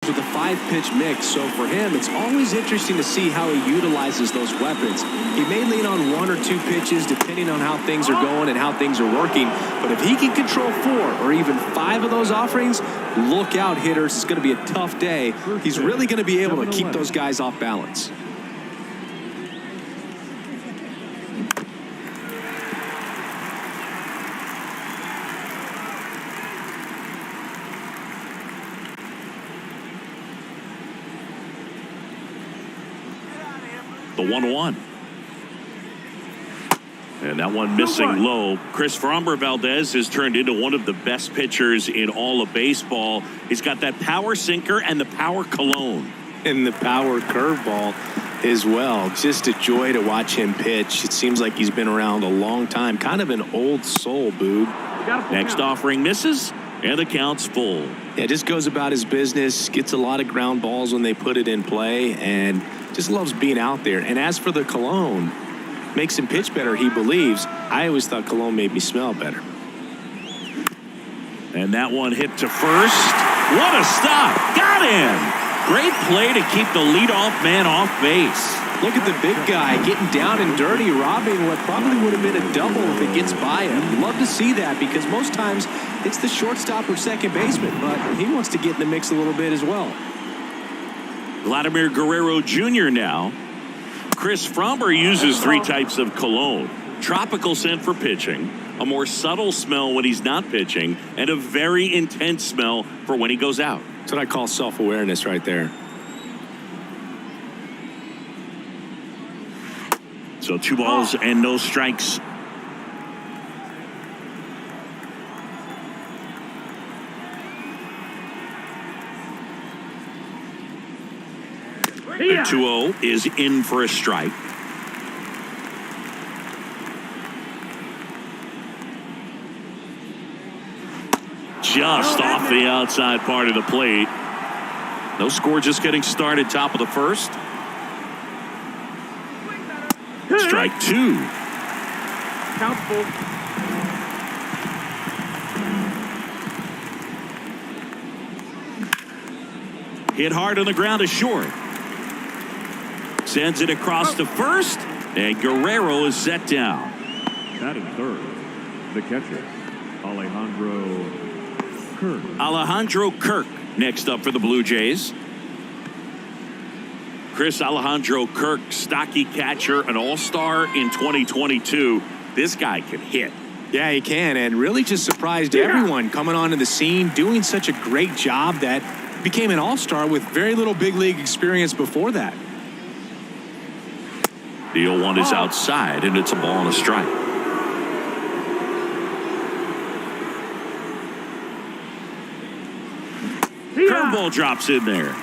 with a 5-pitch mix, so for him, it's always interesting to see how he utilizes those weapons. He may lean on 1 or 2 pitches depending on how things are going and how things are working, but if he can control 4 or even 5 of those offerings, look out, hitters. It's going to be a tough day. He's really going to be able to keep those guys off balance. The 1-1. And that one missing low. Chris Framber Valdez has turned into one of the best pitchers in all of baseball. He's got that power sinker and the power cologne. And the power curveball as well. Just a joy to watch him pitch. It seems like he's been around a long time. Kind of an old soul, Boog. Next offering misses, and the count's full. Yeah, just goes about his business, gets a lot of ground balls when they put it in play, and just loves being out there. And as for the cologne, makes him pitch better, he believes. I always thought cologne made me smell better. And that one hit to first. What a stop. Got him. Great play to keep the leadoff man off base. Look at the big guy getting down and dirty, robbing what probably would have been a double if it gets by him. Love to see that, because most times it's the shortstop or second baseman, but he wants to get in the mix a little bit as well. Vladimir Guerrero Jr. now. Chris Framber uses 3 types of cologne. Tropical scent for pitching, a more subtle smell when he's not pitching, and a very intense smell for when he goes out. That's what I call self-awareness right there. So 2 balls and no strikes. The 2-0 is in for a strike. Just off the outside part of the plate. No score, just getting started, top of the first. Strike 2. Count full. Hit hard on the ground is short. Sends it across to first, and Guerrero is set down. Batting third, the catcher, Alejandro Kirk. Alejandro Kirk next up for the Blue Jays. Chris Alejandro Kirk, stocky catcher, an all-star in 2022. This guy can hit. Yeah, he can, and really just surprised everyone coming onto the scene, doing such a great job that became an all-star with very little big league experience before that. The 0-1 is outside, and it's a ball and a strike. Curveball drops in there.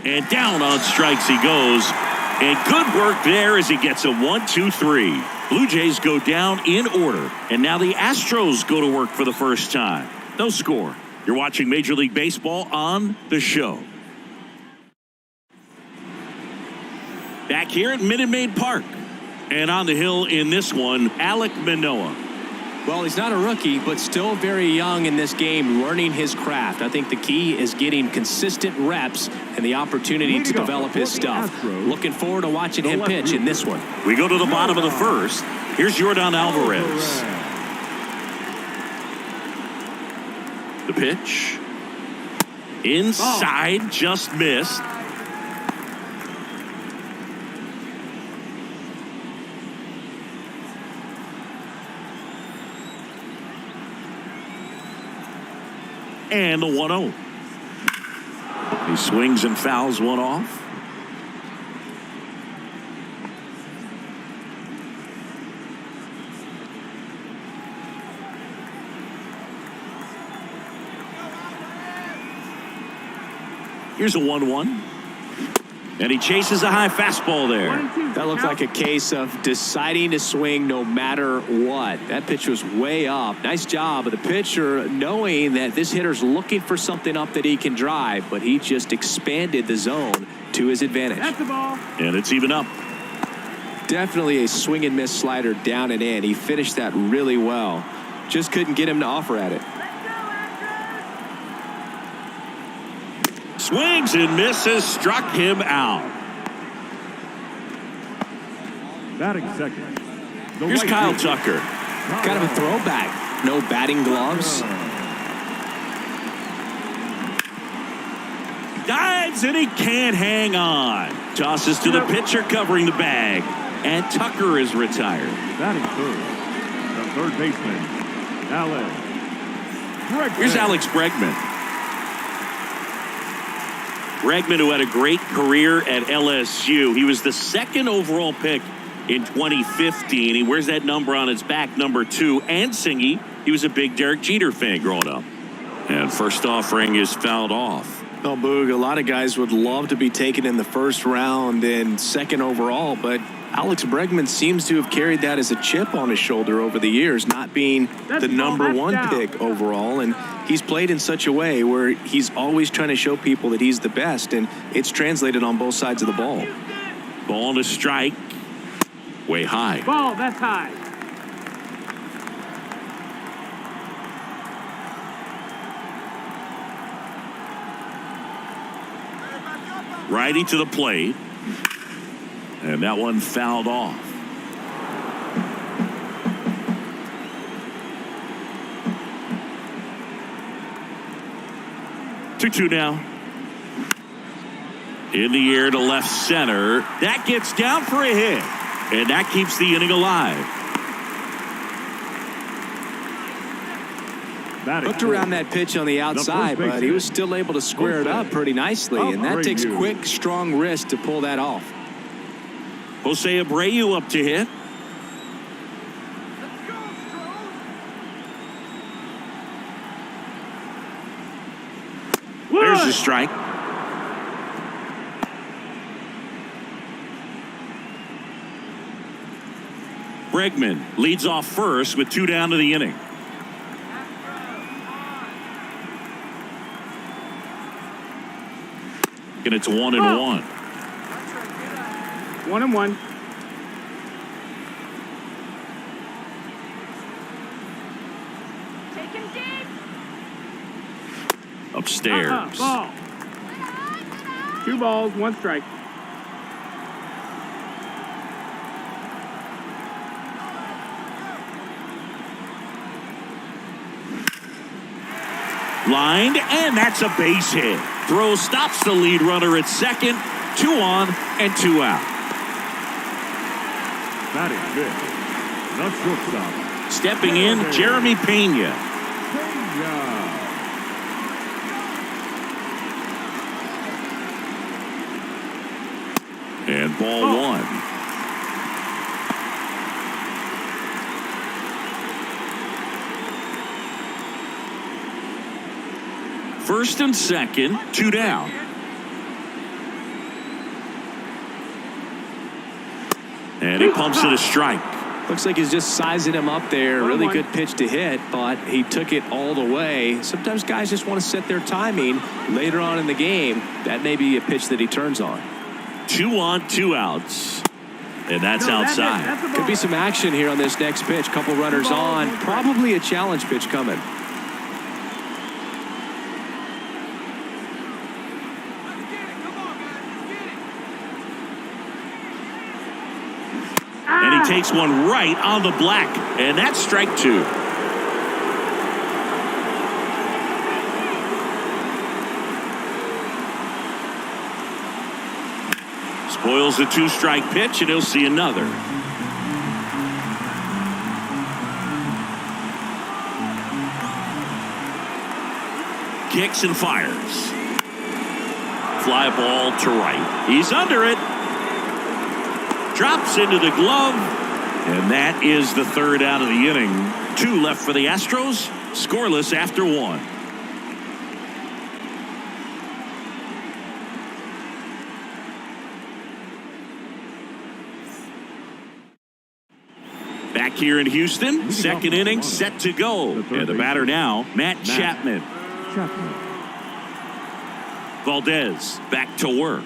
And down on strikes he goes. And good work there as he gets a 1-2-3. Blue Jays go down in order. And now the Astros go to work for the first time. No score. You're watching Major League Baseball on the show. Back here at Minute Maid Park. And on the hill in this one, Alek Manoah. Well, he's not a rookie, but still very young in this game, learning his craft. I think the key is getting consistent reps and the opportunity to develop his stuff. Looking forward to watching him pitch in this one. We go to the bottom of the first. Here's Yordan Alvarez. The pitch. Inside, just missed. And the 1-0. He swings and fouls one off. Here's a 1-1. And he chases a high fastball there. That looked like a case of deciding to swing no matter what. That pitch was way up. Nice job of the pitcher knowing that this hitter's looking for something up that he can drive, but he just expanded the zone to his advantage. That's the ball. And it's even up. Definitely a swing and miss slider down and in. He finished that really well. Just couldn't get him to offer at it. Swings and misses, struck him out. Batting second. Here's Kyle Tucker. Kind of a throwback. No batting gloves. Dives and he can't hang on. Tosses to the pitcher covering the bag. And Tucker is retired. Batting third. The third baseman, Alex Bregman. Here's Alex Bregman. Bregman, who had a great career at LSU. He was the second overall pick in 2015. He wears that number on his back, number 2. And Singy, he was a big Derek Jeter fan growing up. And first offering is fouled off. Well, Boog, a lot of guys would love to be taken in the first round and second overall, but Alex Bregman seems to have carried that as a chip on his shoulder over the years, not being the number 1 pick overall. And he's played in such a way where he's always trying to show people that he's the best, and it's translated on both sides of the ball. Ball and a strike. Way high. Ball, that's high. Righty to the plate. And that one fouled off. Two now. In the air to left center. That gets down for a hit. And that keeps the inning alive. Hooked around that pitch on the outside, but he was still able to square it up pretty nicely. And that takes quick, strong wrist to pull that off. Jose Abreu up to hit. There's the strike. Bregman leads off first with 2 down to the inning. And it's 1-1. 1-1. Take him deep. Upstairs. Ball. 2 balls, 1 strike. Lined, and that's a base hit. Throw stops the lead runner at second. 2 on and 2 out. Batting fifth. The shortstop. Stepping in, Jeremy Pena. And ball 1. First and second, 2 down. And he pumps it a strike. Looks like he's just sizing him up there. Really good pitch to hit, but he took it all the way. Sometimes guys just want to set their timing later on in the game. That may be a pitch that he turns on. 2 on, 2 outs. And that's outside. Could be some action here on this next pitch. Couple runners on. Probably a challenge pitch coming. And he takes one right on the black. And that's strike 2. Spoils the 2-strike pitch, and he'll see another. Kicks and fires. Fly ball to right. He's under it. Drops into the glove. And that is the 3rd out of the inning. 2 left for the Astros. Scoreless after 1. Back here in Houston, second inning set to go. And the batter now, Matt Chapman. Valdez back to work.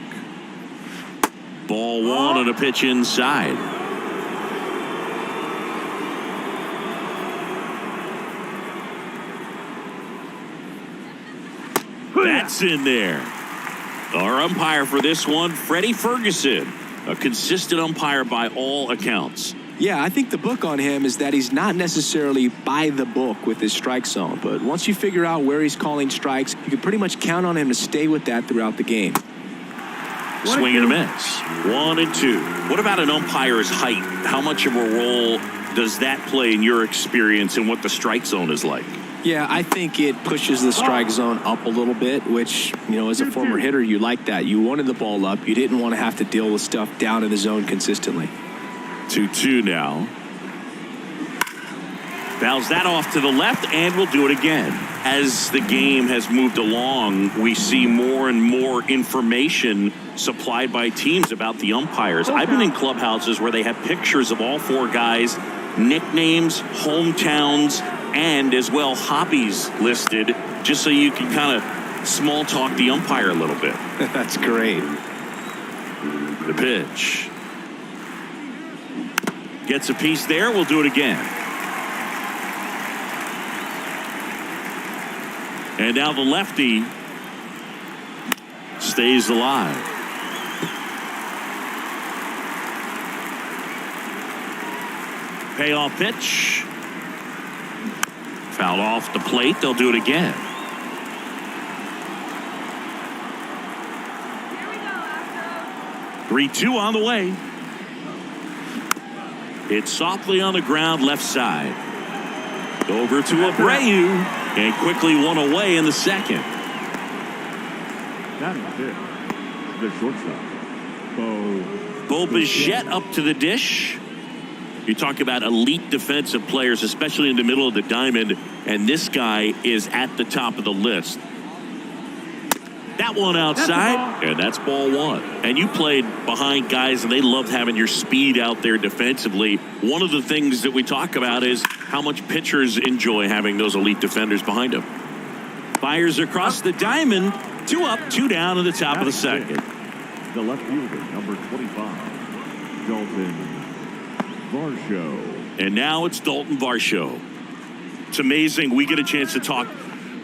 Ball one on a pitch inside. That's in there. Our umpire for this one, Freddie Ferguson, a consistent umpire by all accounts. Yeah, I think the book on him is that he's not necessarily by the book with his strike zone, but once you figure out where he's calling strikes, you can pretty much count on him to stay with that throughout the game. Swing and a miss. 1-2. What about an umpire's height? How much of a role does that play in your experience and what the strike zone is like? Yeah, I think it pushes the strike zone up a little bit, which, you know, as a former hitter, you like that. You wanted the ball up. You didn't want to have to deal with stuff down in the zone consistently. 2-2 now. Fouls that off to the left, and we'll do it again. As the game has moved along, we see more and more information supplied by teams about the umpires. I've been in clubhouses where they have pictures of all four guys, nicknames, hometowns, and as well hobbies listed, just so you can kind of small talk the umpire a little bit. That's great. The pitch. Gets a piece there. We'll do it again. And now the lefty stays alive. Payoff pitch. Fouled off the plate. They'll do it again. Here we go, 3-2 on the way. It's softly on the ground left side. Over to Abreu. And quickly one away in the second. That is it. The shortstop. Bo Bichette up to the dish. You talk about elite defensive players, especially in the middle of the diamond, and this guy is at the top of the list. That one outside, and that's ball one. And you played behind guys, and they loved having your speed out there defensively. One of the things that we talk about is how much pitchers enjoy having those elite defenders behind them. Fires across the diamond. 2 up, 2 down in the top of the second. The left fielder, number 25, Dalton Varsho. And now it's Dalton Varsho. It's amazing. We get a chance to talk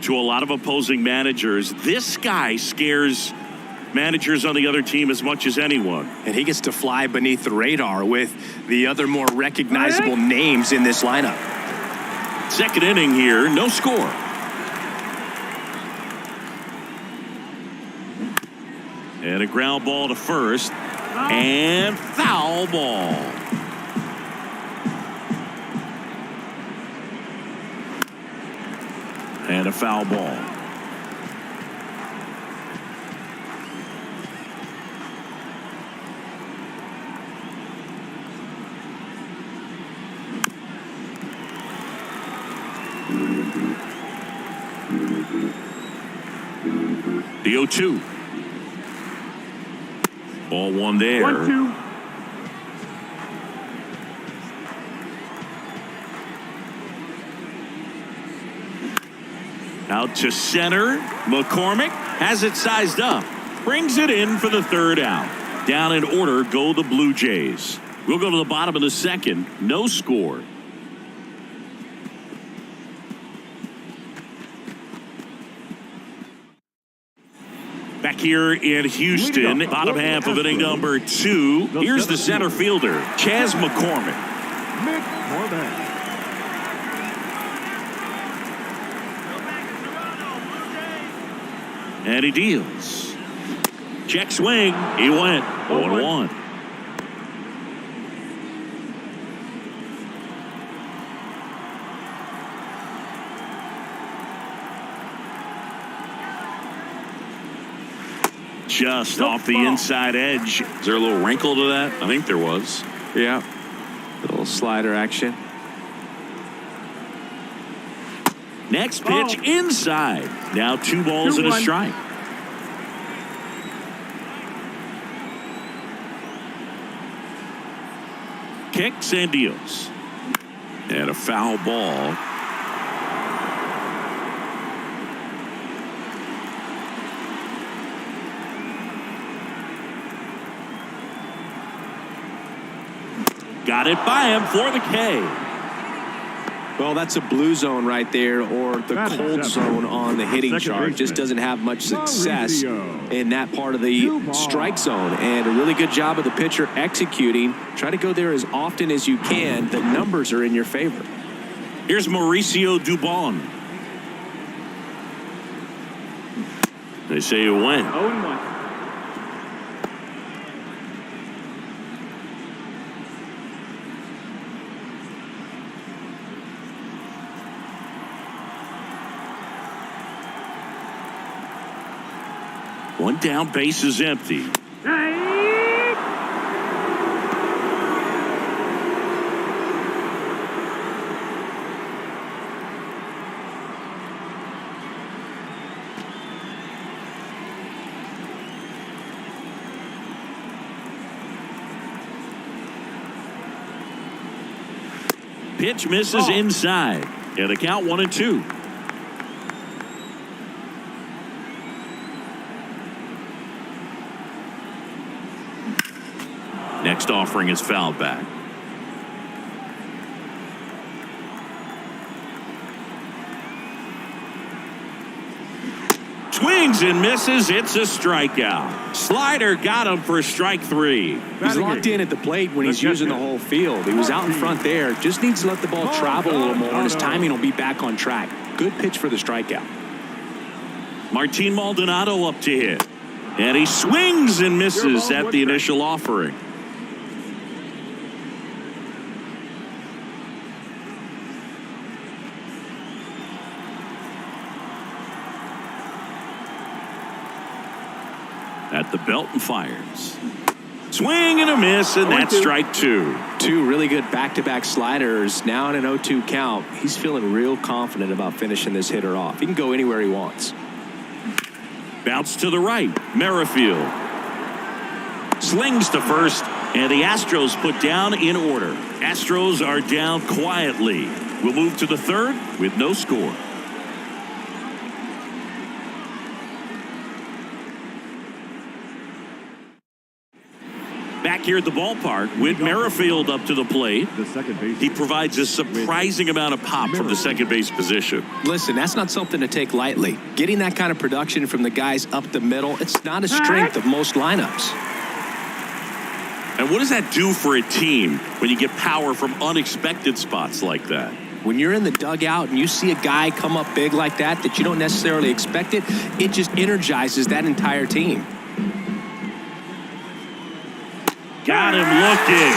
to a lot of opposing managers. This guy scares managers on the other team as much as anyone. And he gets to fly beneath the radar with the other more recognizable names in this lineup. Second inning here, no score. And a ground ball to first. And foul ball. And a foul ball. The 0-2. Ball one there. 1-2. Out to center. McCormick has it sized up. Brings it in for the third out. Down in order go the Blue Jays. We'll go to the bottom of the second. No score. Back here in Houston, bottom half of inning number 2. Here's the center fielder, Chas McCormick. And he deals. Check swing. He went 0-1. Just off the inside edge. Is there a little wrinkle to that? I think there was. Yeah. A little slider action. Next pitch inside. Now 2 balls and a strike. Kicks and deals. And a foul ball. Got it by him for the K. Well, that's a blue zone right there, or the cold zone on the hitting chart. Just doesn't have much success in that part of the strike zone. And a really good job of the pitcher executing. Try to go there as often as you can. The numbers are in your favor. Here's Mauricio Dubon. They say it went. 0-1. One down, base is empty. Pitch misses inside. And the count 1-2. Next offering is fouled back. Swings and misses. It's a strikeout. Slider got him for strike 3. He's locked in at the plate when he's using the whole field. He was out in front there. Just needs to let the ball travel a little more, and his timing will be back on track. Good pitch for the strikeout. Martin Maldonado up to hit. And he swings and misses at the initial offering. At the belt and fires. Swing and a miss, and that's strike 2. Two really good back-to-back sliders. Now in an 0-2 count. He's feeling real confident about finishing this hitter off. He can go anywhere he wants. Bounce to the right. Merrifield slings to first, and the Astros put down in order. Astros are down quietly. We'll move to the third with no score. Back here at the ballpark with Merrifield up to the plate. He provides a surprising amount of pop from the second base position. Listen, that's not something to take lightly. Getting that kind of production from the guys up the middle, it's not a strength of most lineups. And what does that do for a team when you get power from unexpected spots like that? When you're in the dugout and you see a guy come up big like that you don't necessarily expect it just energizes that entire team. Got him looking,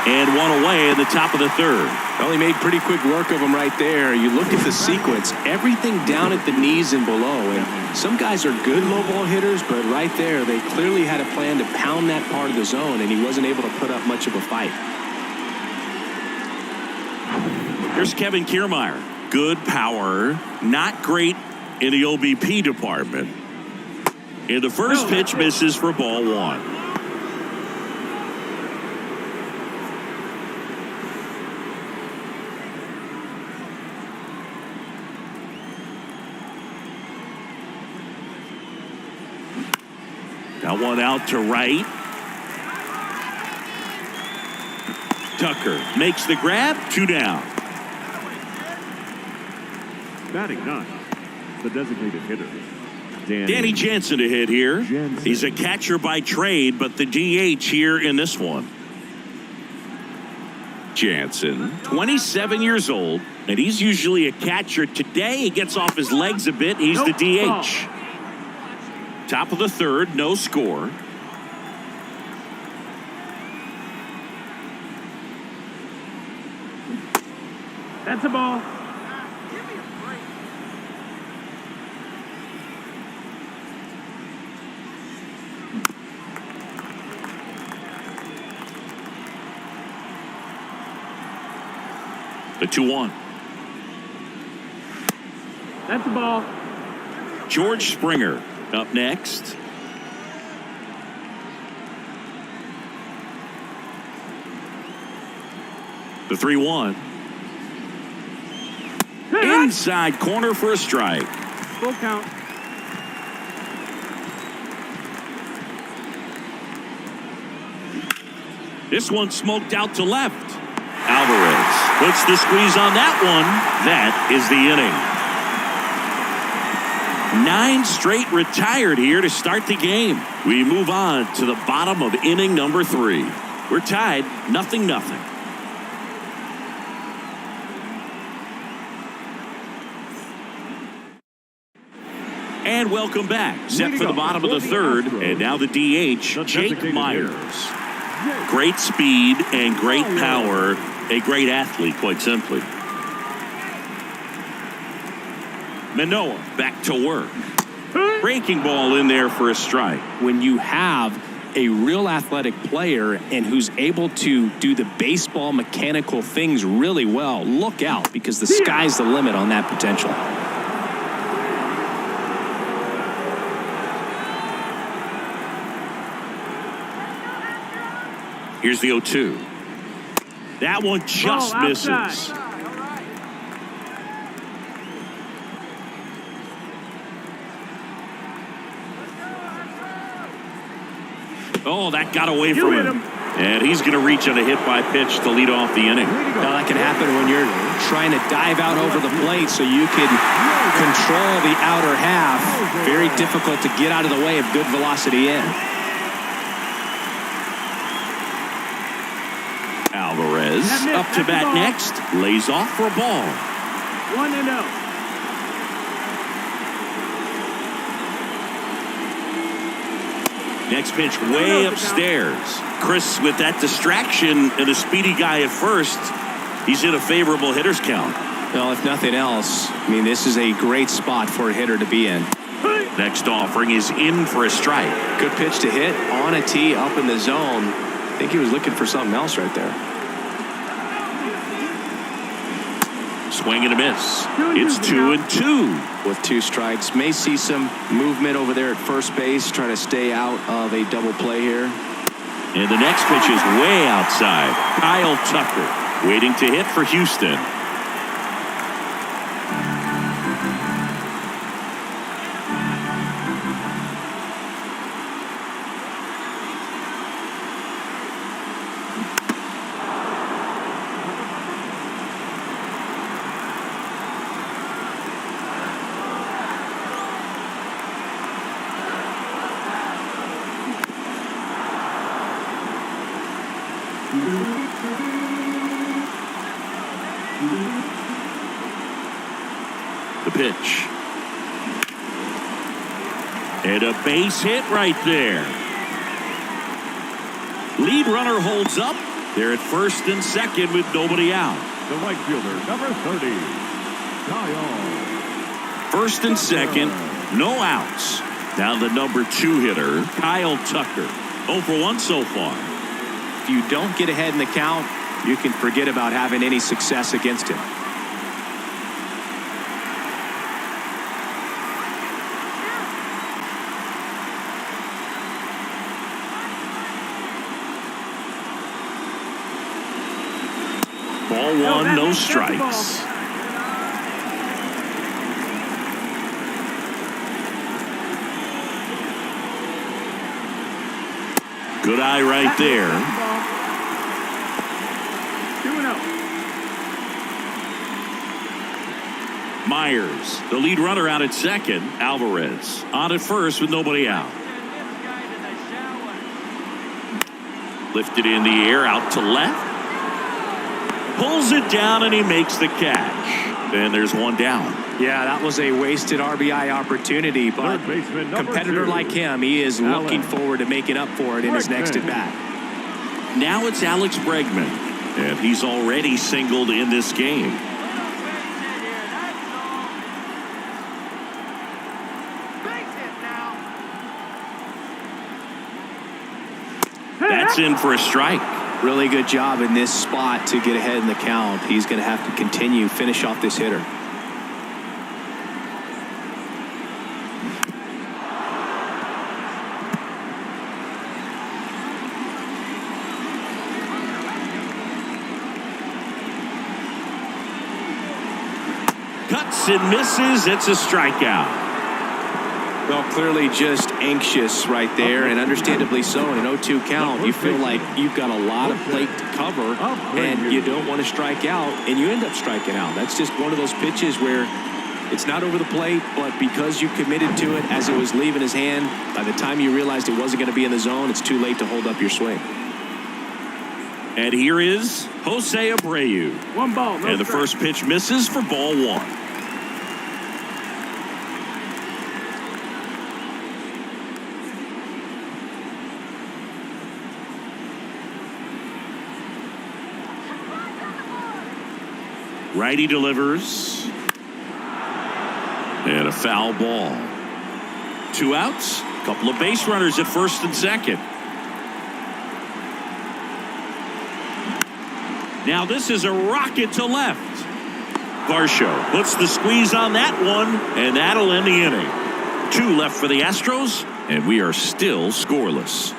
and one away in the top of the third. Well, he made pretty quick work of him right there. You look at the sequence, everything down at the knees and below. And some guys are good low ball hitters, but right there, they clearly had a plan to pound that part of the zone, and he wasn't able to put up much of a fight. Here's Kevin Kiermaier. Good power, not great in the OBP department. And the first pitch misses for ball 1. Got one out to right. Tucker makes the grab. 2 down. Batting 9, the designated hitter, Danny Jansen to hit here. He's a catcher by trade, but the DH here in this one. Jansen, 27 years old, and he's usually a catcher. Today he gets off his legs a bit. He's the DH. Top of the third, no score. That's a ball. The 2-1. That's a ball. George Springer up next. The 3-1. Inside corner for a strike. Full count. This one smoked out to left. Alvarez puts the squeeze on that one. That is the inning. 9 straight retired here to start the game. We move on to the bottom of inning number 3. We're tied 0-0. And welcome back. Set for the bottom of the 3rd. And now the DH, Jake Myers. Great speed and great power. A great athlete, quite simply. Manoah back to work. Breaking ball in there for a strike. When you have a real athletic player and who's able to do the baseball mechanical things really well, look out, because the sky's the limit on that potential. Here's the 0-2. That one just misses. Oh, that got away from him. And he's going to reach on a hit by pitch to lead off the inning. Now, that can happen when you're trying to dive out over the plate so you can control the outer half. Very difficult to get out of the way of good velocity in. Alvarez up to bat next. Lays off for a ball. 1-0. Next pitch way upstairs. Chris with that distraction and a speedy guy at first. He's in a favorable hitter's count. Well, if nothing else, I mean, this is a great spot for a hitter to be in. Next offering is in for a strike. Good pitch to hit on a tee up in the zone. I think he was looking for something else right there. Swing and a miss. It's 2-2. With 2 strikes, may see some movement over there at first base, trying to stay out of a double play here. And the next pitch is way outside. Kyle Tucker waiting to hit for Houston. The pitch. And a base hit right there. Lead runner holds up. They're at first and second with nobody out. The right fielder, number 30, Kyle. First and second, no outs. Now the number 2 hitter, Kyle Tucker. 0 for 1 so far. If you don't get ahead in the count, you can forget about having any success against him. Ball 1, no strikes. Good eye right there. 2-0. Myers, the lead runner out at second. Alvarez on at first with nobody out. Lifted in the air, out to left. Pulls it down and he makes the catch. And there's one down. Yeah, that was a wasted RBI opportunity, but competitor like him, he is looking forward to making up for it in his next at bat. Now it's Alex Bregman, and he's already singled in this game. That's in for a strike. Really good job in this spot to get ahead in the count. He's going to have to continue, finish off this hitter. hits and misses. It's a strikeout. Well, clearly just anxious right there, and understandably so. In an 0-2 count, you feel like you've got a lot of plate to cover, and you don't want to strike out, and you end up striking out. That's just one of those pitches where it's not over the plate, but because you committed to it as it was leaving his hand, by the time you realized it wasn't going to be in the zone, it's too late to hold up your swing. And here is Jose Abreu. One ball. No and the strike. first pitch misses for ball one. Righty delivers. And a foul ball. 2 outs. A couple of base runners at first and second. Now this is a rocket to left. Varsho puts the squeeze on that one, and that'll end the inning. 2 left for the Astros, and we are still scoreless.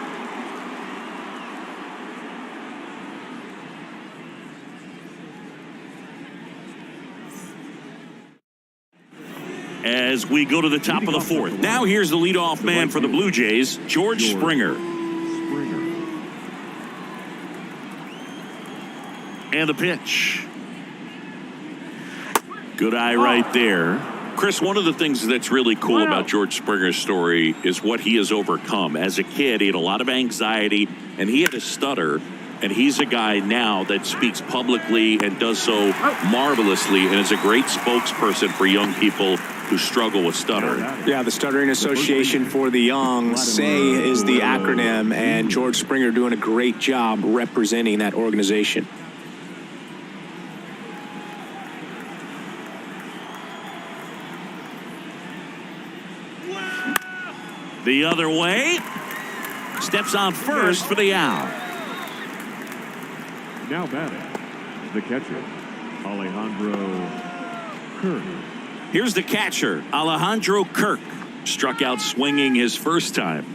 As we go to the top of the fourth. Now here's the leadoff man for the Blue Jays, George Springer. And the pitch. Good eye right there. Chris, one of the things that's really cool about George Springer's story is what he has overcome. As a kid, he had a lot of anxiety, and he had a stutter. And he's a guy now that speaks publicly and does so marvelously and is a great spokesperson for young people who struggle with stuttering. Yeah, the Stuttering Association for the Young, SAY is the acronym, and George Springer doing a great job representing that organization. The other way. Steps on first for the out. Now batting, the catcher, Alejandro Kirk. Here's the catcher, Alejandro Kirk. Struck out swinging his first time.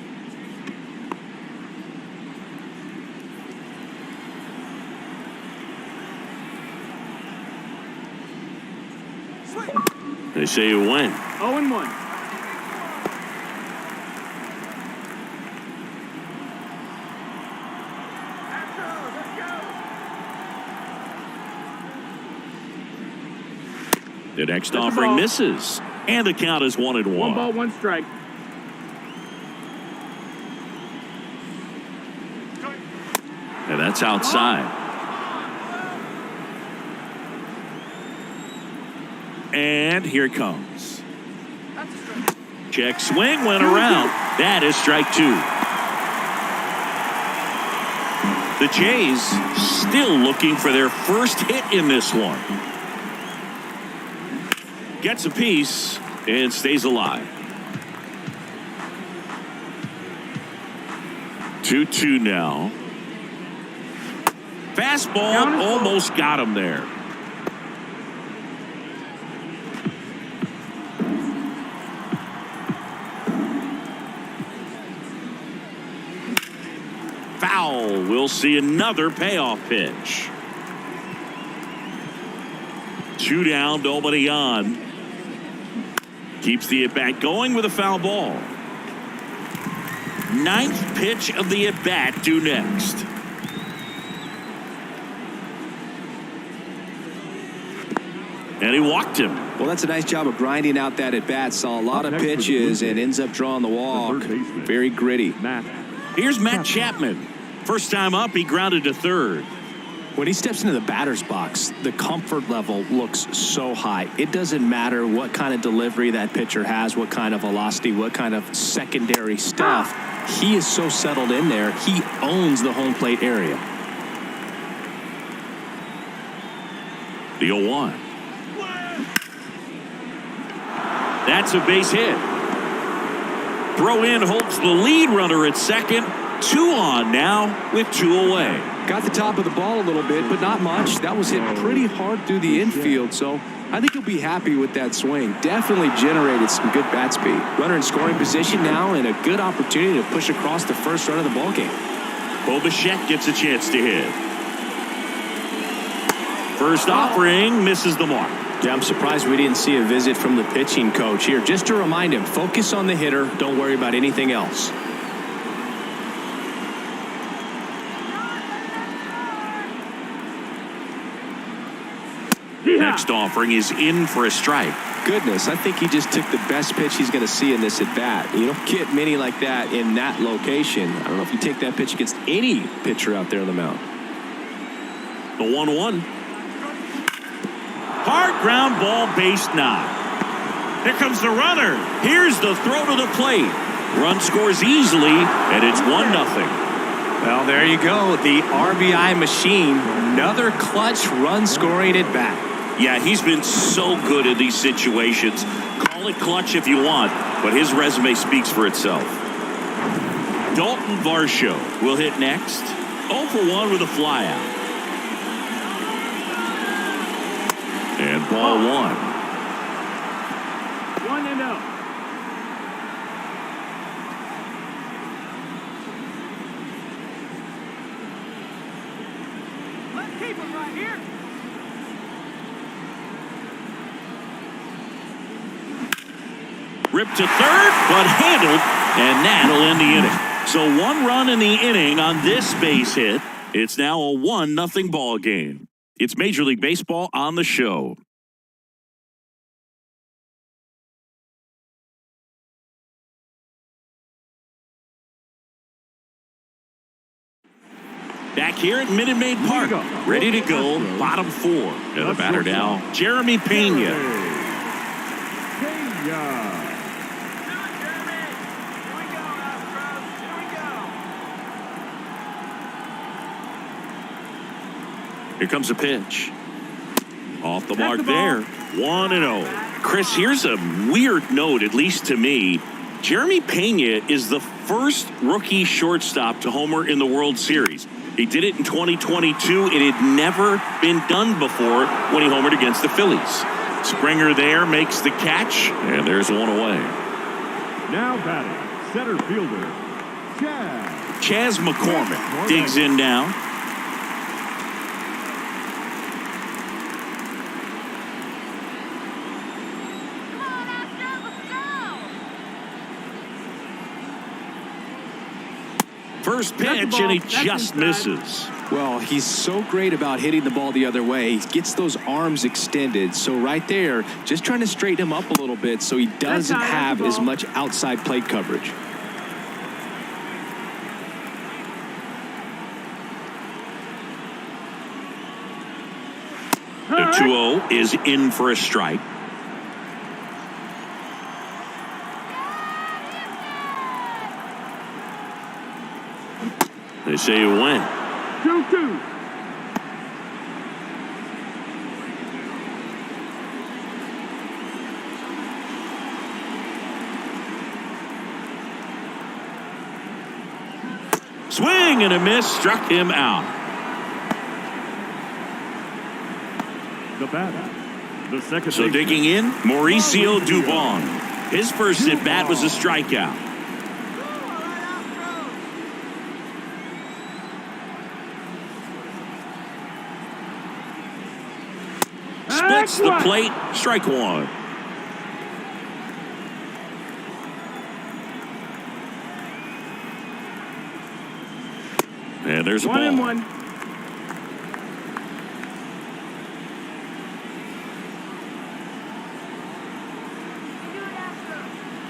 They say you win. 0-1. The next offering misses. And the count is 1-1. 1 ball, 1 strike. And that's outside. And here it comes. Check swing went around. That is strike 2. The Jays still looking for their first hit in this one. Gets a piece and stays alive. 2-2 now. Fastball almost got him there. Foul. We'll see another payoff pitch. 2 down, nobody on. Keeps the at-bat going with a foul ball. 9th pitch of the at-bat due next. And he walked him. Well, that's a nice job of grinding out that at-bat. Saw a lot of pitches and ends up drawing the walk. Very gritty. Here's Matt Chapman. First time up, he grounded to third. When he steps into the batter's box, the comfort level looks so high. It doesn't matter what kind of delivery that pitcher has, what kind of velocity, what kind of secondary stuff. He is so settled in there. He owns the home plate area. The 0-1. That's a base hit. Throw in holds the lead runner at second. 2 on now with 2 away. Got the top of the ball a little bit, but not much. That was hit pretty hard through the infield, so I think he'll be happy with that swing. Definitely generated some good bat speed. Runner in scoring position now and a good opportunity to push across the first run of the ballgame. Bichette gets a chance to hit. First offering misses the mark. Yeah, I'm surprised we didn't see a visit from the pitching coach here. Just to remind him, focus on the hitter. Don't worry about anything else. Next offering is in for a strike. Goodness, I think he just took the best pitch he's going to see in this at-bat. You don't get many like that in that location. I don't know if you take that pitch against any pitcher out there on the mound. The 1-1. Hard ground ball, base knock. Here comes the runner. Here's the throw to the plate. Run scores easily, and it's 1-0. Well, there you go. The RBI machine. Another clutch run scoring at bat. Yeah, he's been so good in these situations. Call it clutch if you want, but his resume speaks for itself. Dalton Varsho will hit next. 0 for 1 with a flyout. And ball 1. 1-0. Let's keep him right here. Ripped to third, but handled, and that'll end the inning. So 1 run in the inning on this base hit. It's now a 1-0 ball game. It's Major League Baseball on the show. Back here at Minute Maid Park, ready to go, bottom 4. And the batter now, Jeremy Pena. Here comes a pitch. Off the mark there. 1-0. Chris, here's a weird note, at least to me. Jeremy Pena is the first rookie shortstop to homer in the World Series. He did it in 2022. It had never been done before when he homered against the Phillies. Springer there makes the catch, and there's 1 away. Now batting, center fielder, Chas McCormick digs in now. First pitch, and he just misses. Well, he's so great about hitting the ball the other way. He gets those arms extended. So right there, just trying to straighten him up a little bit so he doesn't have as much outside plate coverage. The 2-0 is in for a strike. They say you win. 2-2. Swing and a miss, struck him out. the batter. The second So digging in, Mauricio Dubon. His first at bat was a strikeout. Splits the plate, strike one. And there's a ball. 1-1.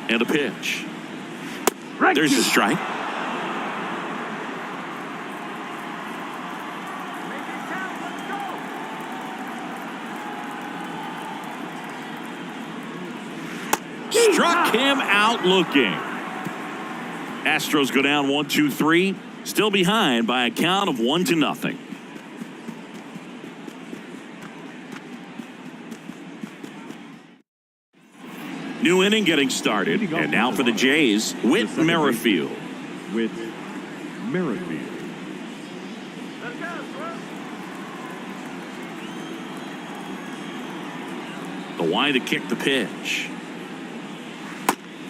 And a pitch. Right. There's a strike. Struck him out looking. Astros go down 1-2-3. Still behind by a count of 1-0. New inning getting started. And now for the Jays, Whit Merrifield. With Merrifield. The wide to kick the pitch.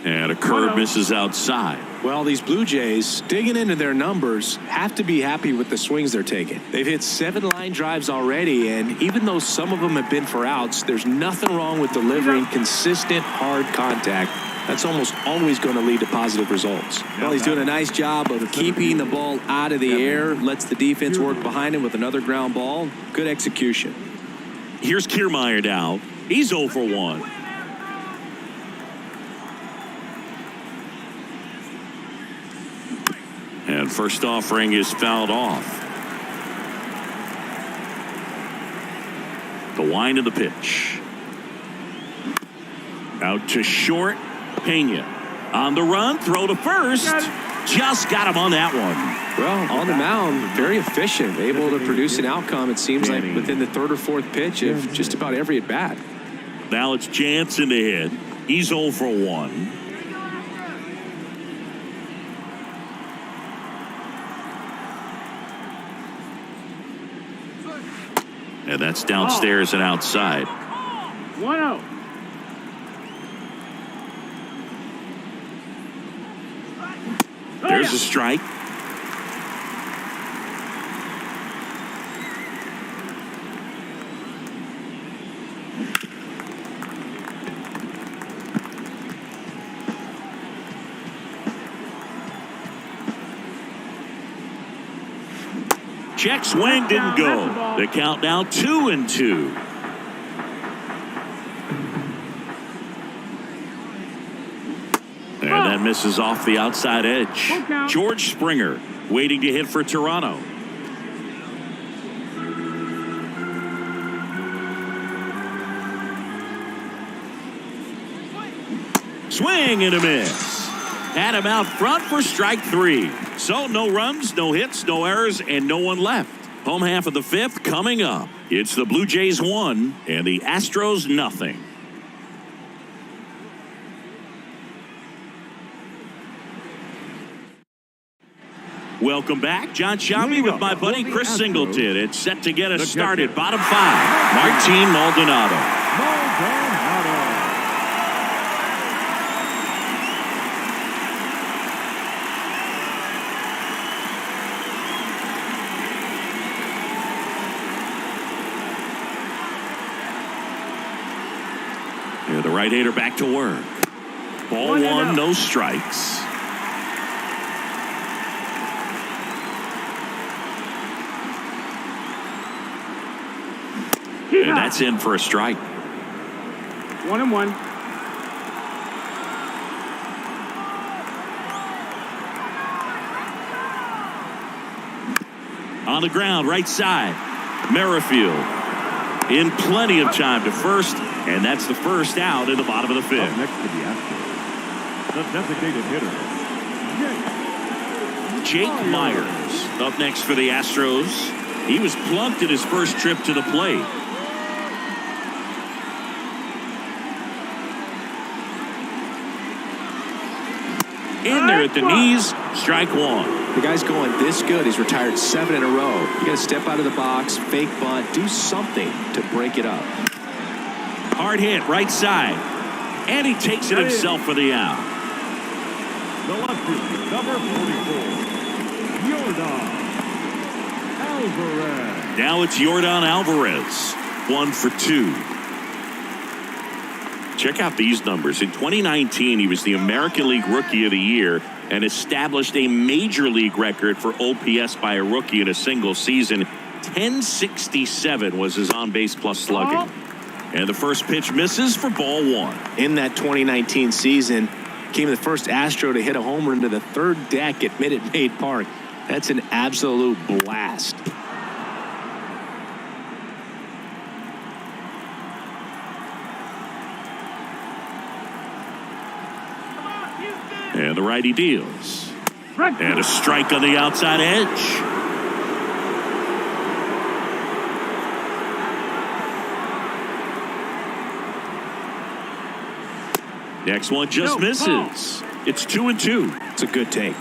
And a curve misses outside. Well, these Blue Jays, digging into their numbers, have to be happy with the swings they're taking. They've hit 7 line drives already, and even though some of them have been for outs, there's nothing wrong with delivering consistent, hard contact. That's almost always going to lead to positive results. Well, he's doing a nice job of keeping the ball out of the air, lets the defense work behind him with another ground ball. Good execution. Here's Kiermaier now. He's 0 for 1. And first offering is fouled off. The wind of the pitch. Out to short. Pena on the run. Throw to first. Just got him on that one. Well, on the mound, very efficient. Able to produce an outcome, it seems like, within the 3rd or 4th pitch of just about every at-bat. Now it's Jansen to hit. He's 0 for 1. And that's downstairs and outside. 1-0. There's a strike. Check swing didn't go. The count now 2-2. And that misses off the outside edge. George Springer waiting to hit for Toronto. Swing and a miss. Had him out front for strike 3. So no runs, no hits, no errors, and no one left. Home half of the 5th coming up. It's the Blue Jays 1 and the Astros nothing. Welcome back. John Shammy with my buddy Chris Singleton. It's set to get us started. Bottom 5. Martin Maldonado. Here the right-hander back to work. Ball 1, no strikes. And that's in for a strike. 1-1. On the ground, right side. Merrifield in plenty of time to first, and that's the first out in the bottom of the 5th. Up next to the Astros, the designated hitter, Jake Myers up next for the Astros. He was plunked at his first trip to the plate. In there at the knees, strike 1. The guy's going this good. He's retired 7 in a row. You got to step out of the box, fake bunt, do something to break it up. Hard hit, right side. And he takes it himself for the out. the left fielder, number 44, Yordan Alvarez. Now it's Yordan Alvarez, 1 for 2. Check out these numbers. In 2019, he was the American League Rookie of the Year and established a major league record for OPS by a rookie in a single season. 1067 was his on-base plus slugging. And the first pitch misses for ball 1. In that 2019 season, came the first Astro to hit a home run to the third deck at Minute Maid Park. That's an absolute blast. And the righty deals. And a strike on the outside edge. Next one just misses. It's 2-2. It's a good take.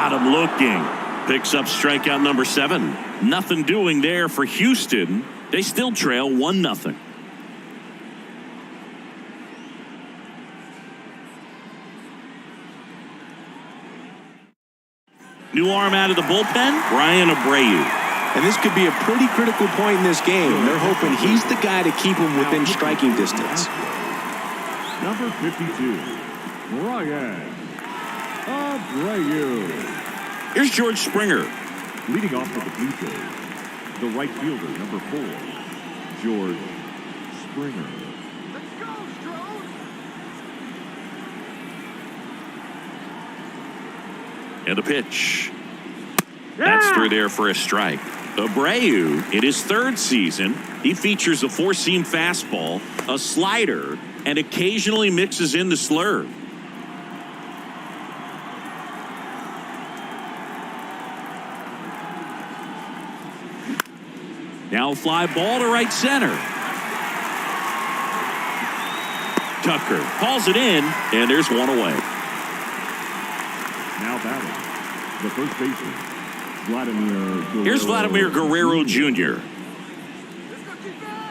Got him looking. Picks up strikeout number 7. Nothing doing there for Houston. They still trail 1-0. New arm out of the bullpen, Brian Abreu. And this could be a pretty critical point in this game. They're hoping he's the guy to keep him within striking distance. Number 52, Brian Abreu. Here's George Springer. Leading off for the Blue Jays, the right fielder, number 4, George Springer. Let's go, Stros! And a pitch. That's through there for a strike. Abreu, in his 3rd season, he features a 4-seam fastball, a slider, and occasionally mixes in the slurve. Now fly ball to right center. Tucker calls it in, and there's one away. Now batting, the first baseman, Vladimir Guerrero. Here's Vladimir Guerrero Jr.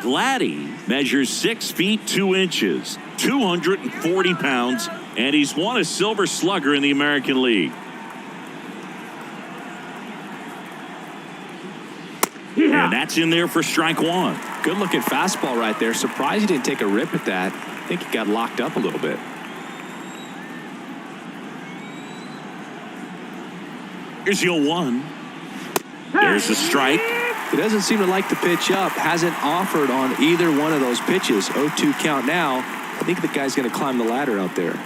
Vladdy measures 6 feet 2 inches, 240 pounds, and he's won a Silver Slugger in the American League. And that's in there for strike 1. Good looking fastball right there. Surprised he didn't take a rip at that. I think he got locked up a little bit. Here's the 0-1. There's the strike. He doesn't seem to like the pitch up. Hasn't offered on either one of those pitches. 0-2 count now. I think the guy's going to climb the ladder out there.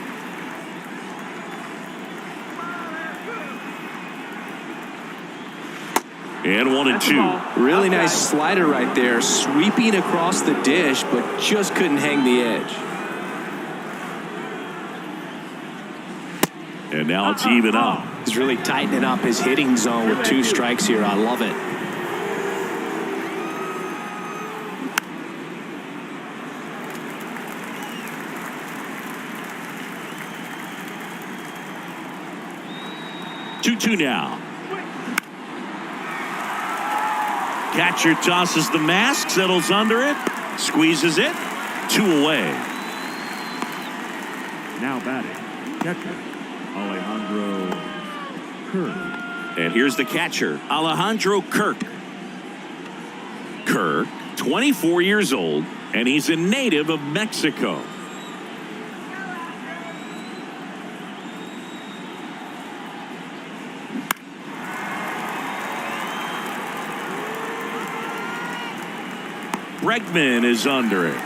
And 1-2. Really nice slider right there. Sweeping across the dish, but just couldn't hang the edge. And now it's even up. He's really tightening up his hitting zone with 2 strikes here. I love it. Two now. Catcher tosses the mask, settles under it, squeezes it, 2 away. Now batting, catcher, Alejandro Kirk. And here's the catcher, Alejandro Kirk. Kirk, 24 years old, and he's a native of Mexico. Bregman is under it.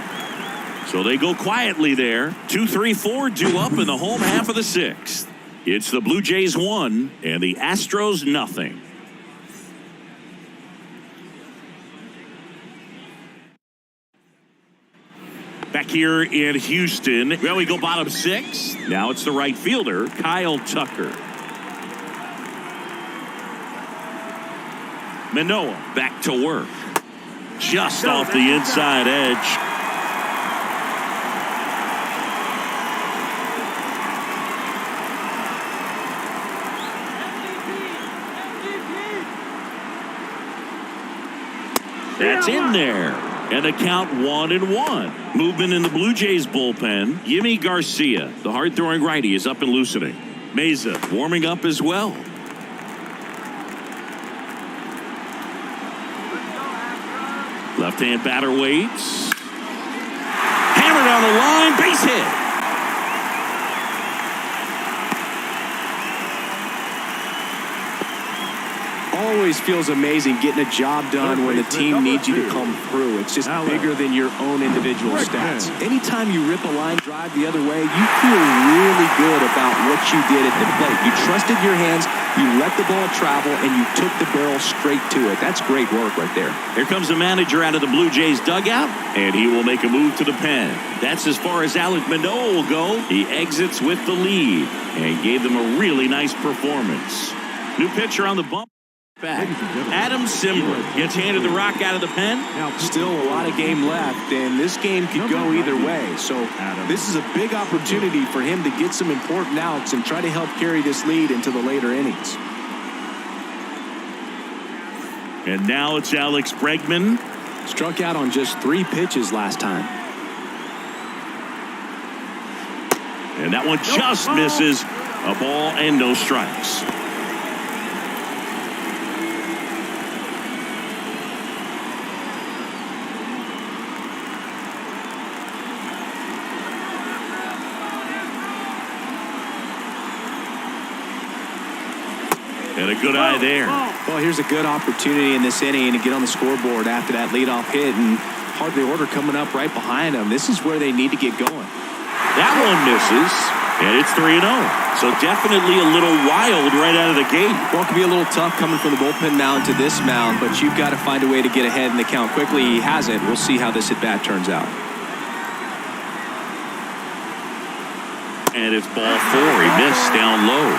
So they go quietly there. 2-3-4 due up in the home half of the 6th. It's the Blue Jays 1 and the Astros nothing. Back here in Houston, well, we go bottom 6. Now it's the right fielder, Kyle Tucker. Manoah back to work. Just off the inside edge. That's in there. And the count 1-1. Movement in the Blue Jays bullpen. Yimi Garcia, the hard-throwing righty, is up and loosening. Meza warming up as well. Left-hand batter waits. Hammered on the line, base hit. Always feels amazing getting a job done when the team needs you to come through. It's just bigger than your own individual stats. Anytime you rip a line drive the other way, you feel really good about what you did at the plate. You trusted your hands, you let the ball travel, and you took the barrel straight to it. That's great work right there. Here comes the manager out of the Blue Jays dugout, and he will make a move to the pen. That's as far as Alek Manoah will go. He exits with the lead and gave them a really nice performance. New pitcher on the bump. Back. Adam Simber gets handed the rock out of the pen. Still a lot of game left, and this game could go either way. So this is a big opportunity for him to get some important outs and try to help carry this lead into the later innings. And now it's Alex Bregman. Struck out on just 3 pitches last time. And that one just misses. A ball and no strikes. And a good eye there. Well, here's a good opportunity in this inning to get on the scoreboard after that leadoff hit, and hardly order coming up right behind them. This is where they need to get going. That one misses, and it's 3-0. So definitely a little wild right out of the gate. Well, it can be a little tough coming from the bullpen mound to this mound, but you've got to find a way to get ahead in the count quickly. He hasn't. We'll see how this at-bat turns out. And it's ball 4. He missed down low.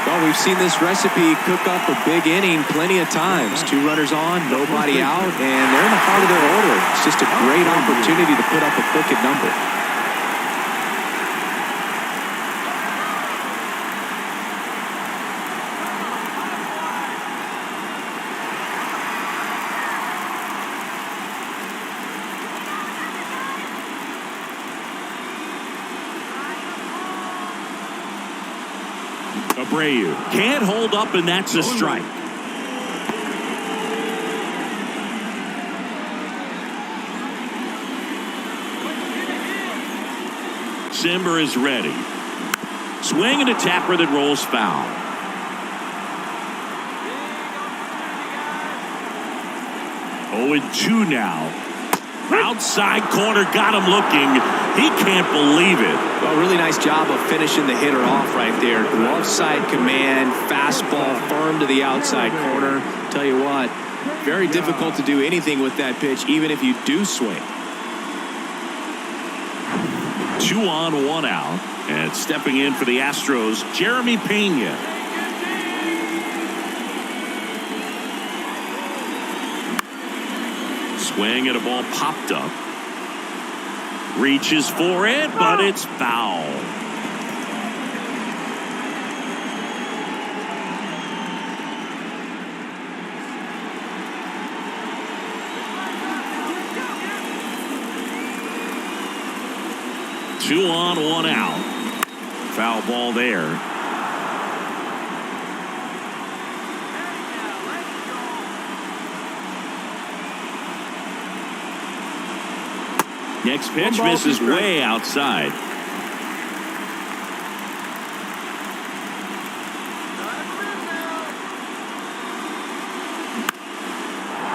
Well, we've seen this recipe cook up a big inning plenty of times. 2 runners on, nobody out, and they're in the heart of their order. It's just a great opportunity to put up a crooked number. Abreu can't hold up, and that's a strike. Simber is ready. Swing and a tapper that rolls foul. Oh, and 2 now. Outside corner, got him looking. He can't believe it. Well, really nice job of finishing the hitter off right there. Glove side command, fastball firm to the outside corner. Tell you what, very difficult to do anything with that pitch, even if you do swing. 2 on, 1 out. And stepping in for the Astros, Jeremy Pena. Swing and a ball popped up. Reaches for it, but it's foul. Two on, 1 out. Foul ball there. Next pitch misses way outside.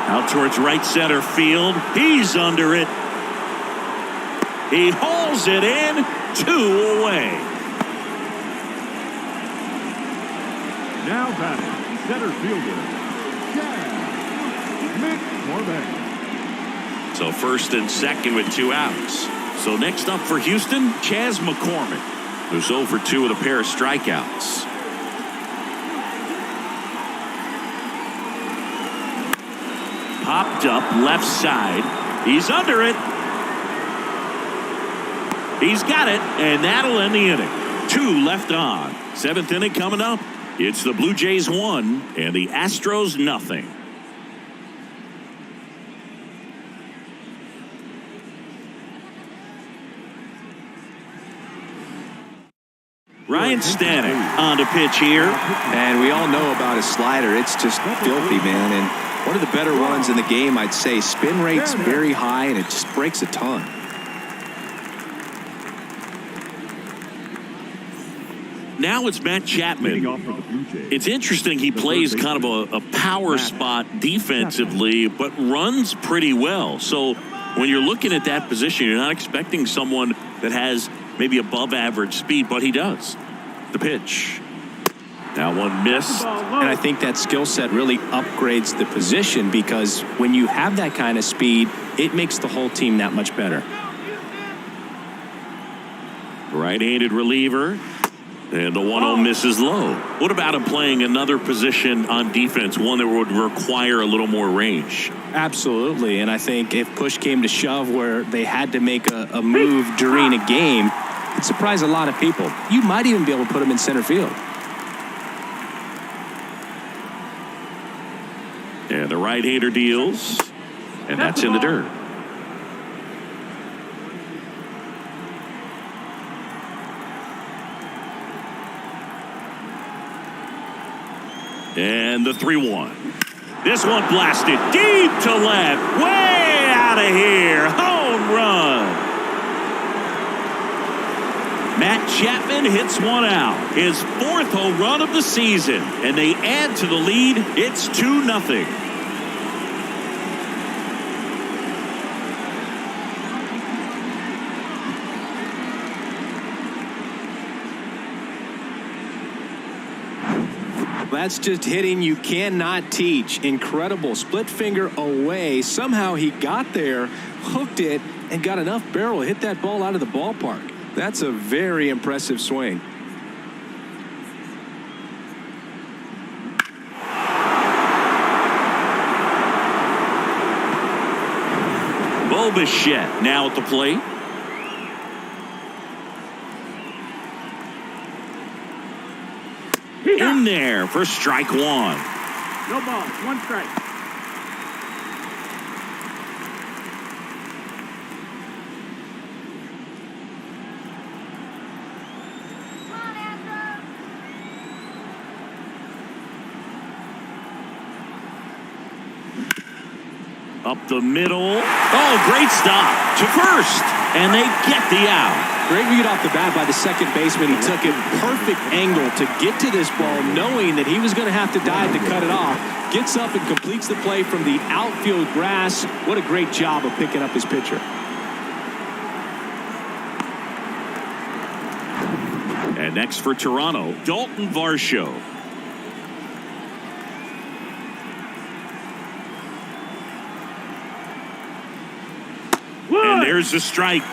Out towards right center field. He's under it. He hauls it in. 2 away. Now batting, center fielder, Mick. So first and second with 2 outs. So next up for Houston, Chas McCormick, who's 0 for 2 with a pair of strikeouts. Popped up left side. He's under it. He's got it, and that'll end the inning. 2 left on. 7th inning coming up. It's the Blue Jays 1 and the Astros nothing. Ryan Stanek on to pitch here. And we all know about his slider. It's just filthy, man. And one of the better ones in the game, I'd say. Spin rate's very high, and it just breaks a ton. Now it's Matt Chapman. It's interesting. He plays kind of a power spot defensively, but runs pretty well. So when you're looking at that position, you're not expecting someone that has maybe above average speed, but he does. The pitch. That one missed. And I think that skill set really upgrades the position, because when you have that kind of speed, it makes the whole team that much better. Right-handed reliever. And the 1-0 misses low. What about him playing another position on defense, one that would require a little more range? Absolutely. And I think if push came to shove where they had to make a move during a game, it'd surprise a lot of people. You might even be able to put him in center field. And the right-hander deals. And that's in the dirt. And the 3-1. This one blasted deep to left. Way out of here. Home run. Matt Chapman hits one out. His 4th home run of the season. And they add to the lead. It's 2-0. That's just hitting you cannot teach. Incredible split finger away. Somehow he got there, hooked it, and got enough barrel to hit that ball out of the ballpark. That's a very impressive swing. Bo Bichette now at the plate. In there for strike 1. No balls, 1 strike. Up the middle. Oh, great stop to first. And they get the out. Great read off the bat by the second baseman. He took a perfect angle to get to this ball, knowing that he was going to have to dive to cut it off. Gets up and completes the play from the outfield grass. What a great job of picking up his pitcher. And next for Toronto, Dalton Varsho. And there's the strike.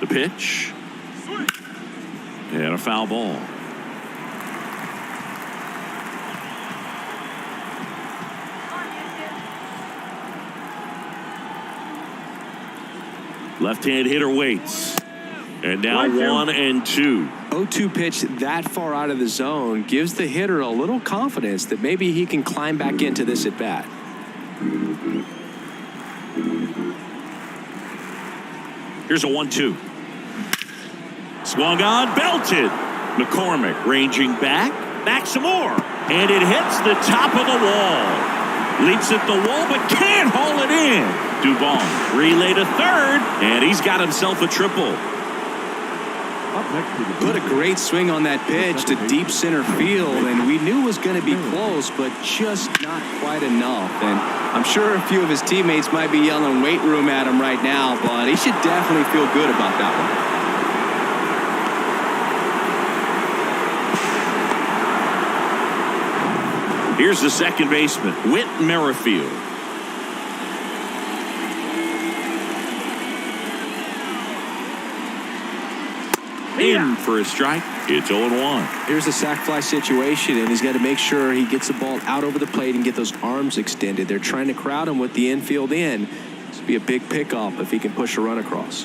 The pitch. And a foul ball. Left-hand hitter waits. And now 1-2. 0-2 pitch that far out of the zone gives the hitter a little confidence that maybe he can climb back into this at bat. Here's a 1-2. Swung on, belted. McCormick ranging back some more. And it hits the top of the wall. Leaps at the wall, but can't haul it in. Dubon relay to third, and he's got himself a triple. Put a great swing on that pitch to deep center field, and we knew it was going to be close, but just not quite enough. And I'm sure a few of his teammates might be yelling weight room at him right now, but he should definitely feel good about that one. Here's the second baseman, Whit Merrifield. In for a strike. It's 0-1. Here's a sac fly situation, and he's got to make sure he gets the ball out over the plate and get those arms extended. They're trying to crowd him with the infield in. This would be a big pickoff if he can push a run across.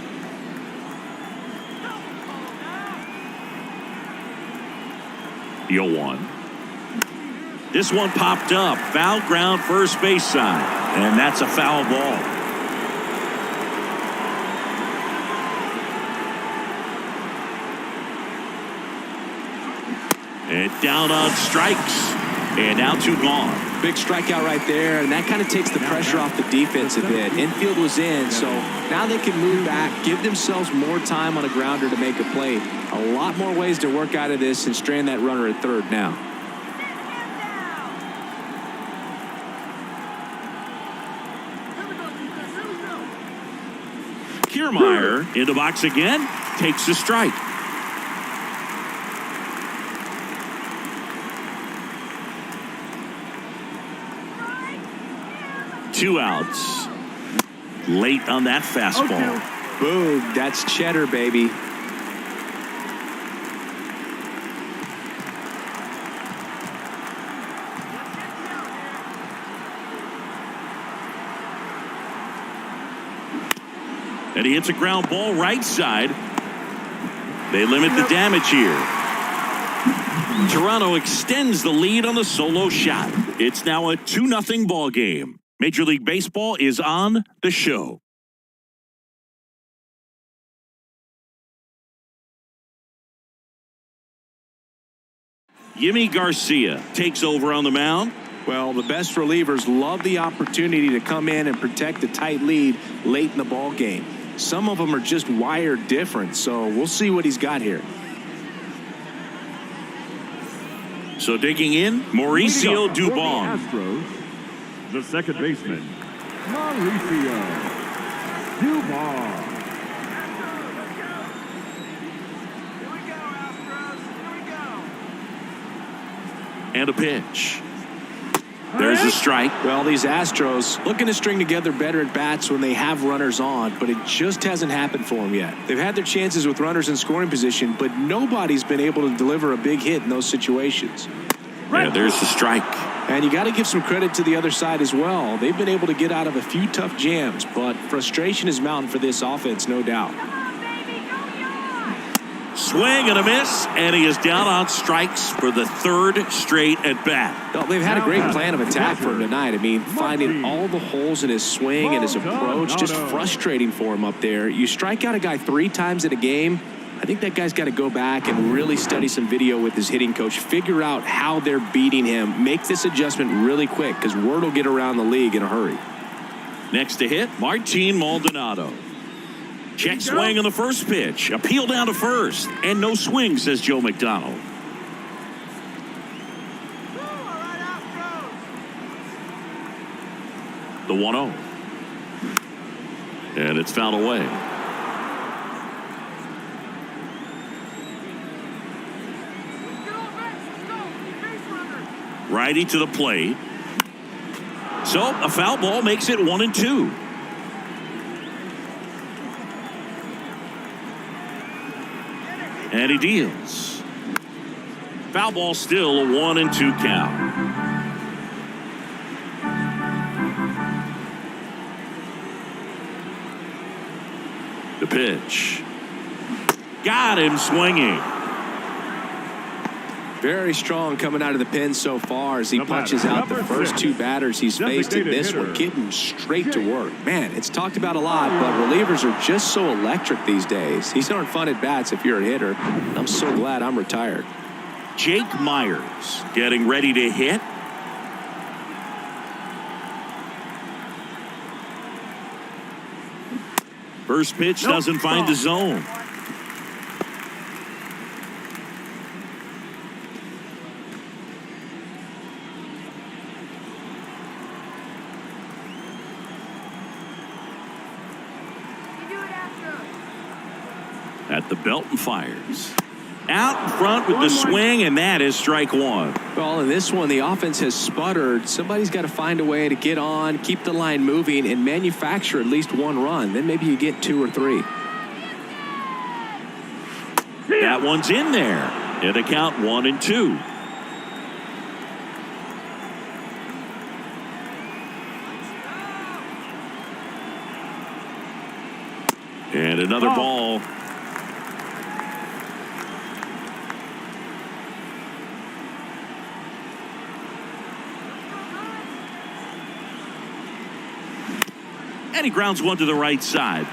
The 0-1. This one popped up. Foul ground first base side. And that's a foul ball. And down on strikes. And now 2 gone. Big strikeout right there, and that kind of takes the pressure off the defense a bit. Infield was in, so now they can move back, give themselves more time on a grounder to make a play. A lot more ways to work out of this and strand that runner at third now. Kiermaier in the box again, takes the strike. Two outs. Late on that fastball. Boom, that's cheddar, baby. And he hits a ground ball right side. They limit the damage here. Toronto extends the lead on the solo shot. It's now a 2-0 ball game. Major League Baseball is on the show. Yimi Garcia takes over on the mound. Well, the best relievers love the opportunity to come in and protect a tight lead late in the ball game. Some of them are just wired different, so we'll see what he's got here. So digging in, Mauricio Dubon. Astros, the second baseman, Mauricio Dubon. And a pitch. There's a strike. Well, these Astros looking to string together better at bats when they have runners on, but it just hasn't happened for them yet. They've had their chances with runners in scoring position, but nobody's been able to deliver a big hit in those situations. Yeah, there's the strike. And you got to give some credit to the other side as well. They've been able to get out of a few tough jams, but frustration is mounting for this offense, no doubt. Swing and a miss, and he is down on strikes for the third straight at bat. Well, they've had a great plan of attack for him tonight. I mean, finding all the holes in his swing and his approach, just frustrating for him up there. You strike out a guy 3 times in a game, I think that guy's got to go back and really study some video with his hitting coach, figure out how they're beating him, make this adjustment really quick, because word will get around the league in a hurry. Next to hit, Martin Maldonado. Check swing on the first pitch. Appeal down to first. And no swing, says Joe McDonald. The 1-0. And it's fouled away. Righty to the plate. So a foul ball makes it 1-2. And he deals. Foul ball, still a 1-2 count. The pitch. Got him swinging. Very strong coming out of the pen so far as he punches out the first 2 batters he's faced in this one, getting straight to work. Man, it's talked about a lot, but relievers are just so electric these days. These aren't fun at bats if you're a hitter. I'm so glad I'm retired. Jake Myers getting ready to hit. First pitch doesn't find the zone. At the belt and fires. Out in front with the swing, and that is strike 1. Well, in this one, the offense has sputtered. Somebody's got to find a way to get on, keep the line moving, and manufacture at least 1 run. Then maybe you get 2 or 3. That one's in there. And the count 1-2. And another ball. And he grounds one to the right side.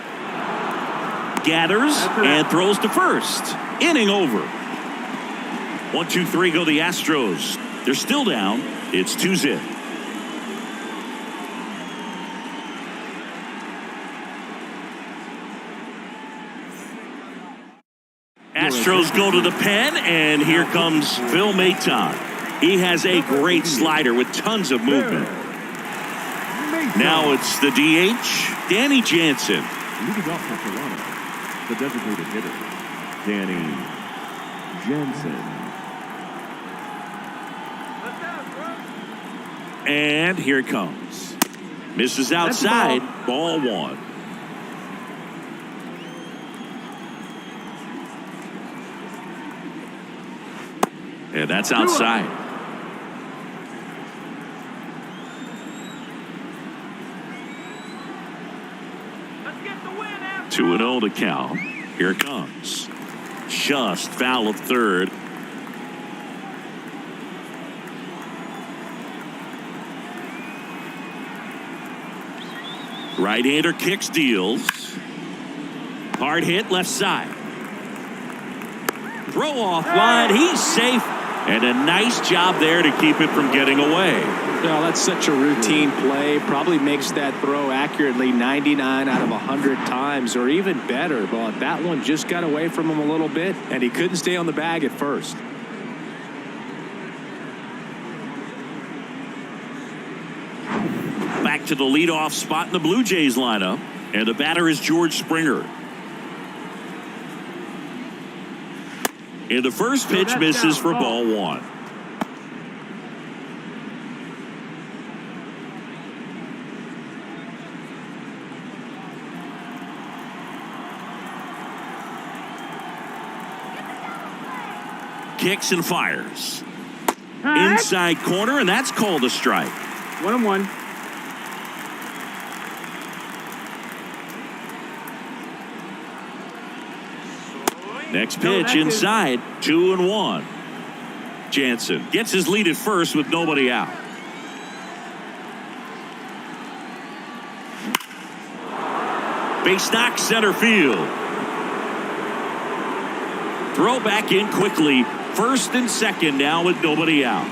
Gathers and throws to first. Inning over. 1-2-3 go the Astros. They're still down. It's 2-0. Astros go to the pen, and here comes Phil Maton. He has a great slider with tons of movement. Now it's the DH, Danny Jansen. Leading off for Toronto, the designated hitter, Danny Jansen. And here it comes. Misses outside, ball 1. And that's outside. 2-0 the count. Here it comes. Just foul of third. Right-hander kicks, deals. Hard hit left side. Throw off line. He's safe. And a nice job there to keep it from getting away. Well, that's such a routine play. Probably makes that throw accurately 99 out of 100 times or even better. But that one just got away from him a little bit, and he couldn't stay on the bag at first. Back to the leadoff spot in the Blue Jays lineup. And the batter is George Springer. And the first pitch misses for ball one. Kicks and fires. Inside corner, and that's called a strike. 1-1. Next pitch inside, 2-1. Jansen gets his lead at first with nobody out. Base knock center field. Throw back in quickly. First and second now with nobody out.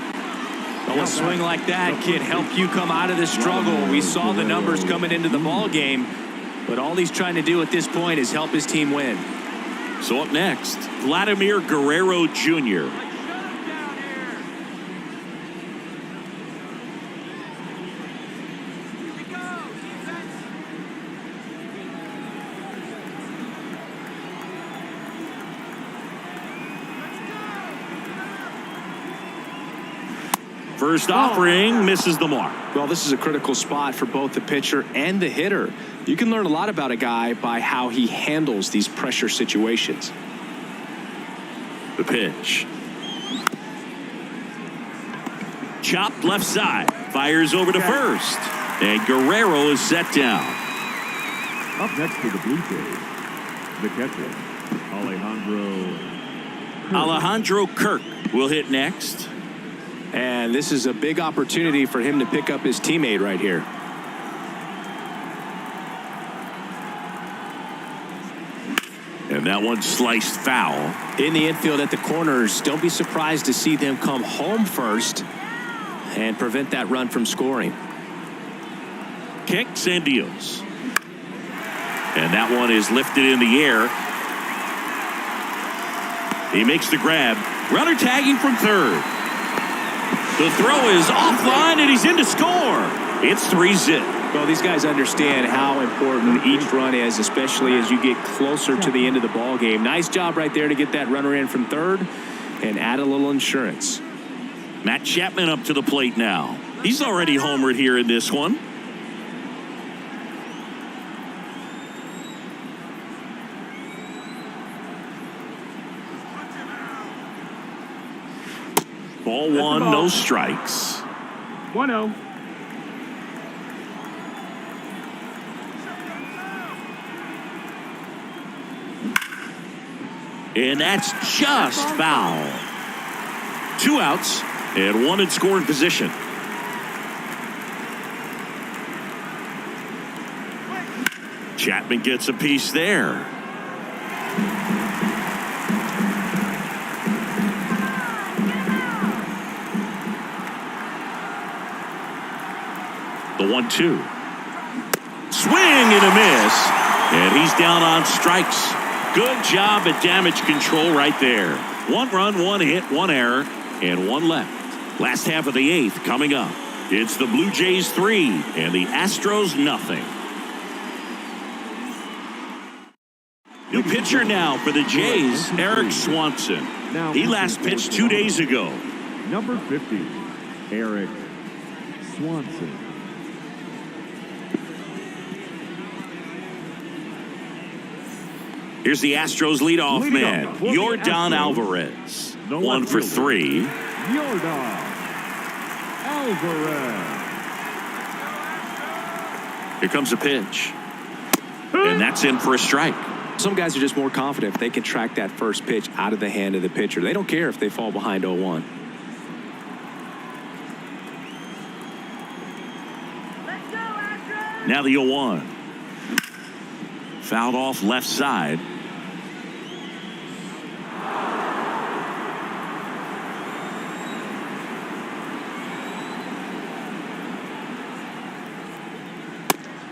Well, a swing like that can help you come out of this struggle. We saw the numbers coming into the ball game, but all he's trying to do at this point is help his team win. So up next, Vladimir Guerrero Jr. First offering misses the mark. Well, this is a critical spot for both the pitcher and the hitter. You can learn a lot about a guy by how he handles these pressure situations. The pitch. Chopped left side. Fires over to first. And Guerrero is set down. Up next for the Blue Jays, the catcher, Alejandro Kirk will hit next. And this is a big opportunity for him to pick up his teammate right here. And that one sliced foul. In the infield at the corners, don't be surprised to see them come home first and prevent that run from scoring. Kicks and deals. And that one is lifted in the air. He makes the grab. Runner tagging from third. The throw is offline, and he's in to score. It's 3-zip. Well, these guys understand how important each run is, especially as you get closer to the end of the ball game. Nice job right there to get that runner in from third and add a little insurance. Matt Chapman up to the plate now. He's already homered here in this one. Ball one, no strikes. 1-0. And that's just foul. 2 outs and 1 in scoring position. Chapman gets a piece there. The 1-2. Swing and a miss. And he's down on strikes. Good job at damage control right there. 1 run, 1 hit, 1 error, and 1 left. Last half of the 8th coming up. It's the Blue Jays 3 and the Astros nothing. New pitcher now for the Jays, Eric Swanson. He last pitched 2 days ago. number 50, Eric Swanson. Here's the Astros leadoff man, Yordan Alvarez. 1 for 3. Yordan Alvarez. Here comes a pitch. And that's in for a strike. Some guys are just more confident if they can track that first pitch out of the hand of the pitcher. They don't care if they fall behind 0-1. Now the 0-1. Fouled off left side.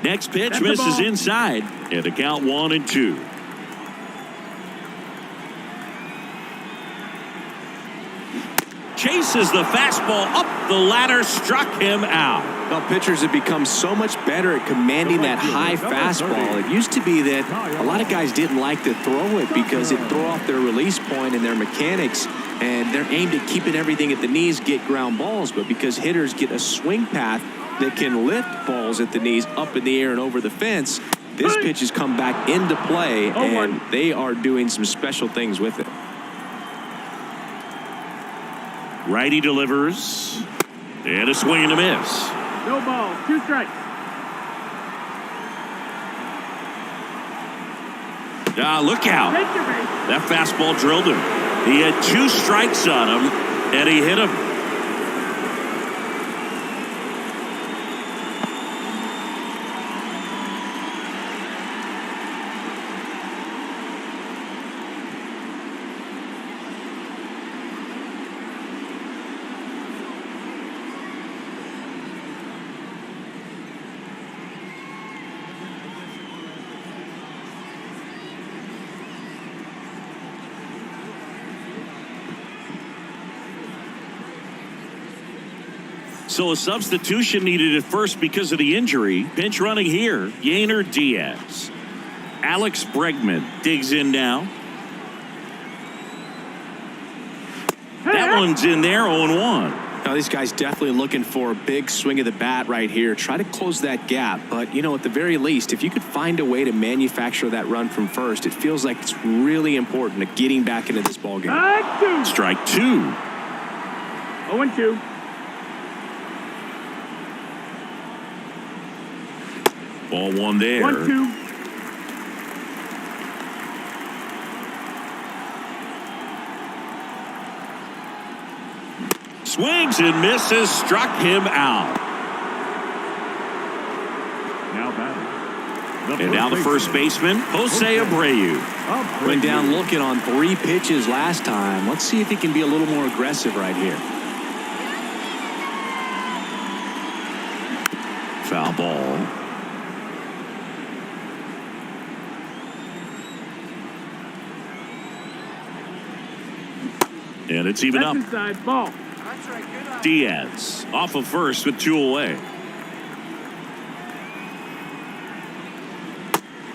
Next pitch That's the misses ball. inside. And a count 1-2. Chases the fastball up the ladder, struck him out. Well, pitchers have become so much better at commanding that high fastball. It used to be that a lot of guys didn't like to throw it because it threw off their release point and their mechanics, and they're aimed at keeping everything at the knees, get ground balls. But because hitters get a swing path that can lift balls at the knees up in the air and over the fence, this pitch has come back into play, and they are doing some special things with it. Righty delivers. And a swing and a miss. No ball. 2 strikes. Look out. Take your base. That fastball drilled him. He had 2 strikes on him, and he hit him. So a substitution needed at first because of the injury. Pinch running here, Yainer Diaz. Alex Bregman digs in now. That one's in there, 0-1. Now, these guys definitely looking for a big swing of the bat right here. Try to close that gap. But, you know, at the very least, if you could find a way to manufacture that run from first, it feels like it's really important to getting back into this ballgame. Strike 2. 0-2. Ball 1 there. 1-2. Swings and misses, struck him out. Now batting. And now the first baseman, Jose Abreu. Went down looking on 3 pitches last time. Let's see if he can be a little more aggressive right here. Foul ball. And it's even up. Inside ball. Diaz off of first with 2 away.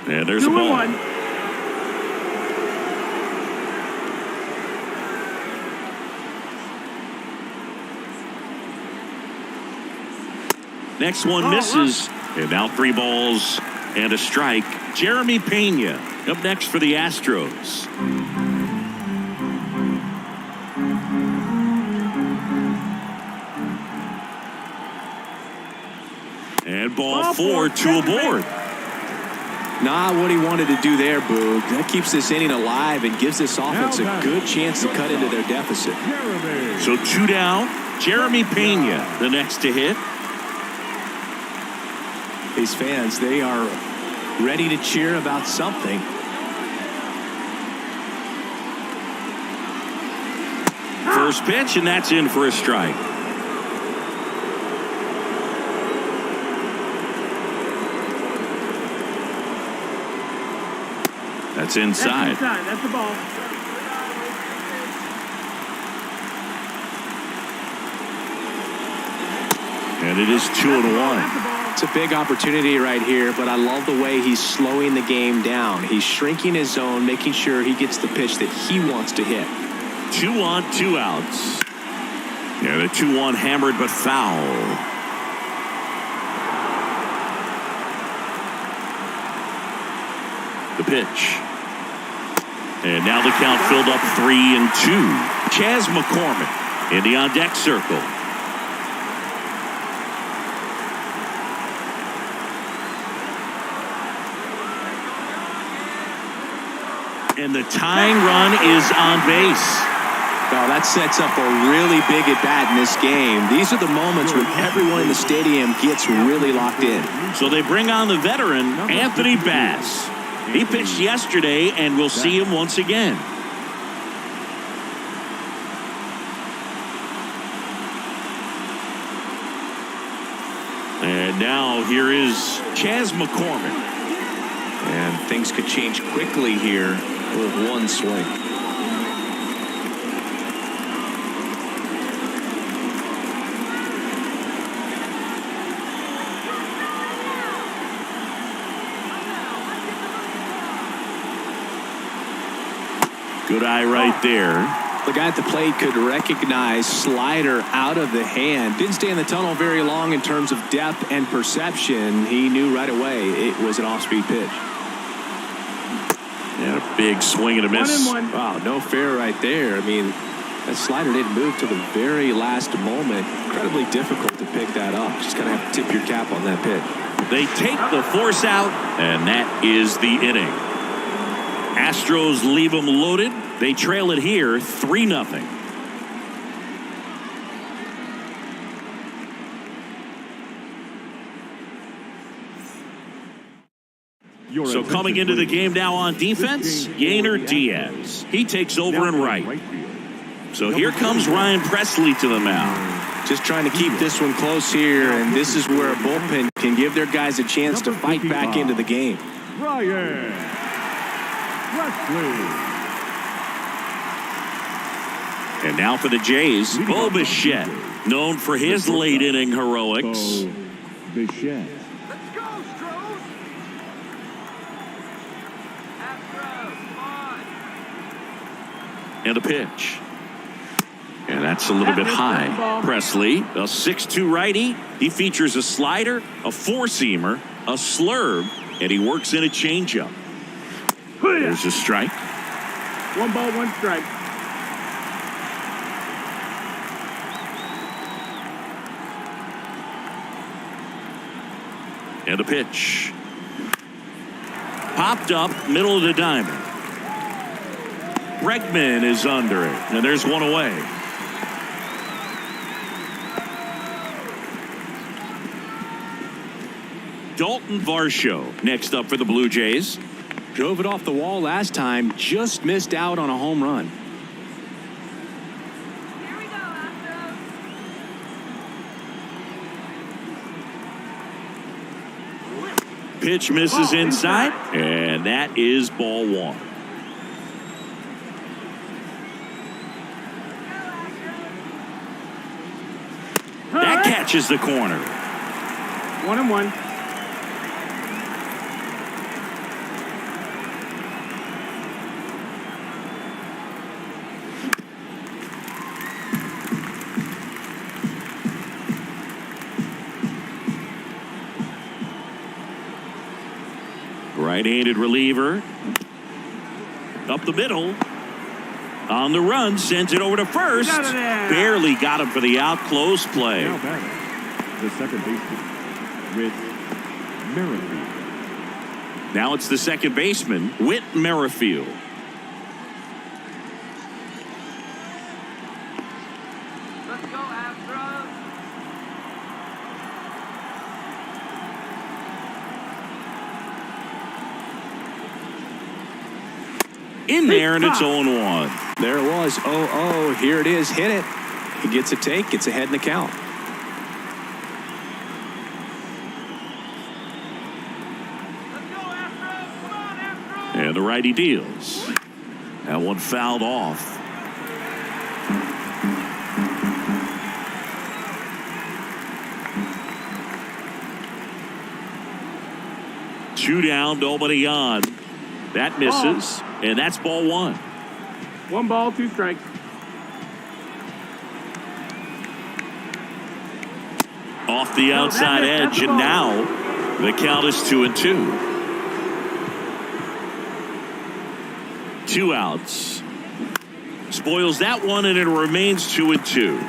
And there's a ball. 2-1. Next one misses. And now 3 balls and a strike. Jeremy Pena up next for the Astros. And ball 4, 2 aboard. Not what he wanted to do there, Boog. That keeps this inning alive and gives this offense a good chance to cut into their deficit. So 2 down. Jeremy Pena, the next to hit. These fans, they are ready to cheer about something. First pitch, and that's in for a strike. That's inside. That's the ball. And it is 2-1. It's a big opportunity right here, but I love the way he's slowing the game down. He's shrinking his zone, making sure he gets the pitch that he wants to hit. 2 on, 2 outs. And a 2-1 hammered but foul. The pitch. And now the count filled up 3-2. Chas McCormick in the on-deck circle. And the tying run is on base. Oh, that sets up a really big at-bat in this game. These are the moments when everyone in the stadium gets really locked in. So they bring on the veteran, Anthony Bass. He pitched yesterday, and we'll see him once again. And now here is Chas McCormick. And things could change quickly here with one swing. Good eye right there. The guy at the plate could recognize slider out of the hand. Didn't stay in the tunnel very long in terms of depth and perception. He knew right away it was an off-speed pitch. And a big swing and a miss. 1-1. Wow, no fair right there. I mean, that slider didn't move till the very last moment. Incredibly difficult to pick that up. Just kind of have to tip your cap on that pitch. They take the force out, and that is the inning. Astros leave them loaded. They trail it here 3-0. So coming into the game now on defense, Yainer Diaz. He takes over in right. So here comes Ryan Presley to the mound. Just trying to keep this one close here, and this is where a bullpen can give their guys a chance to fight back into the game. Ryan Presley. And now for the Jays, Bo Bichette, known for his late inning heroics. Bichette. Let's go, Astros! Astros, come on! And a pitch. And that's a little bit high. Presley, a 6'2" righty. He features a slider, a four-seamer, a slurve, and he works in a changeup. There's a strike. 1 ball, 1 strike. And a pitch. Popped up, middle of the diamond. Bregman is under it, and there's one away. Dalton Varsho next up for the Blue Jays. Drove it off the wall last time, just missed out on a home run. Here we go, Astros! Pitch misses inside, and that is ball 1. That catches the corner. 1-1. Right-handed reliever. Up the middle. On the run, sends it over to first. Barely got him for the out. Close play. Now batting, the second baseman, Whit Merrifield. Now it's the second baseman, Whit Merrifield. Let's go, Astros! In there, and it's 0-1. There it was. 0-0. Here it is. Hit it. He gets a take. Gets ahead in the count. Let's go, Astros! Come on, Astros! And the righty deals. That one fouled off. Two down, nobody on. That misses, and that's ball 1. 1 ball, 2 strikes. Off the outside edge, and now the count is 2-2. 2 outs. Spoils that one, and it remains 2-2.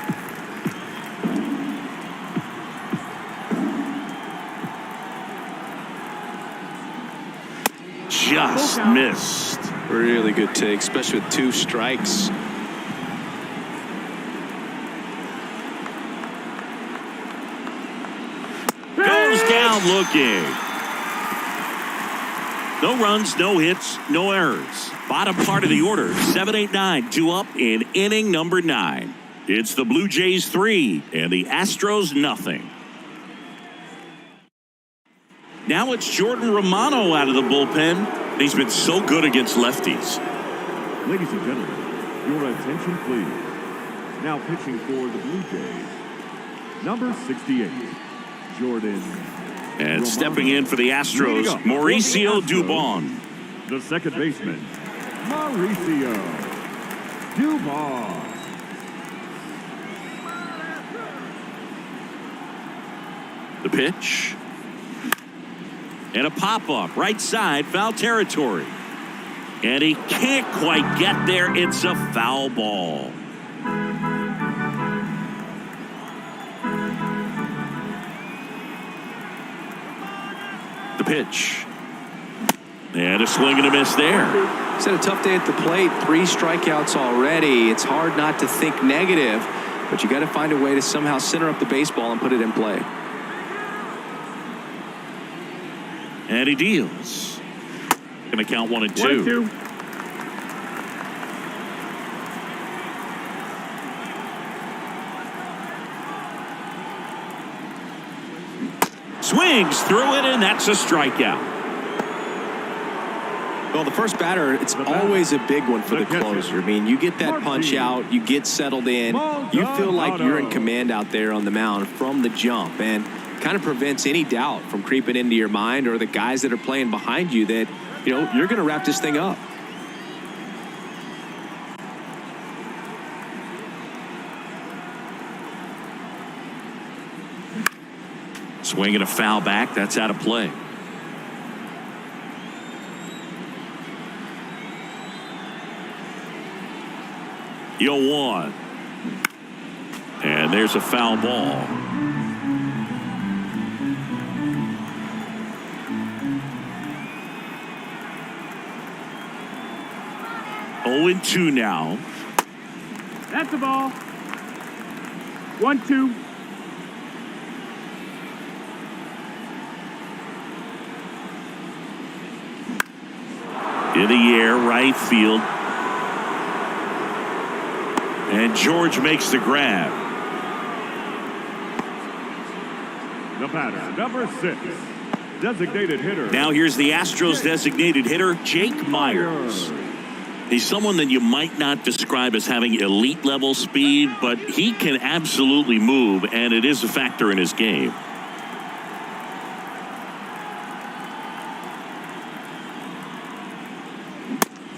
Just missed. Really good take, especially with 2 strikes. Goes down looking. No runs, no hits, no errors. Bottom part of the order, 7, 8, 9, 2 up in inning number 9. It's the Blue Jays 3 and the Astros nothing. Now it's Jordan Romano out of the bullpen. He's been so good against lefties. Ladies and gentlemen, your attention please. Now pitching for the Blue Jays, number 68, Jordan. And Romano. stepping in for the Astros, Mauricio Dubon. The second baseman, Mauricio Dubon. The pitch. And a pop-up, right side, foul territory. And he can't quite get there. It's a foul ball. The pitch. And a swing and a miss there. He's had a tough day at the plate. 3 strikeouts already. It's hard not to think negative, but you got to find a way to somehow center up the baseball and put it in play. And he deals. Going to count 1 and 2. 1 and 2. Swings through it, and that's a strikeout. Well, the first batter, it's always a big one for the closer. I mean, you get that punch out, you get settled in, you feel like you're in command out there on the mound from the jump, and kind of prevents any doubt from creeping into your mind or the guys that are playing behind you that, you know, you're going to wrap this thing up. Swing and a foul back. That's out of play. Yo 1. And there's a foul ball. Oh and 2 now. That's the ball. 1, 2. In the air, right field. And George makes the grab. The batter, number 6, designated hitter. Now here's the Astros designated hitter, Jake Myers. He's someone that you might not describe as having elite level speed, but he can absolutely move, and it is a factor in his game.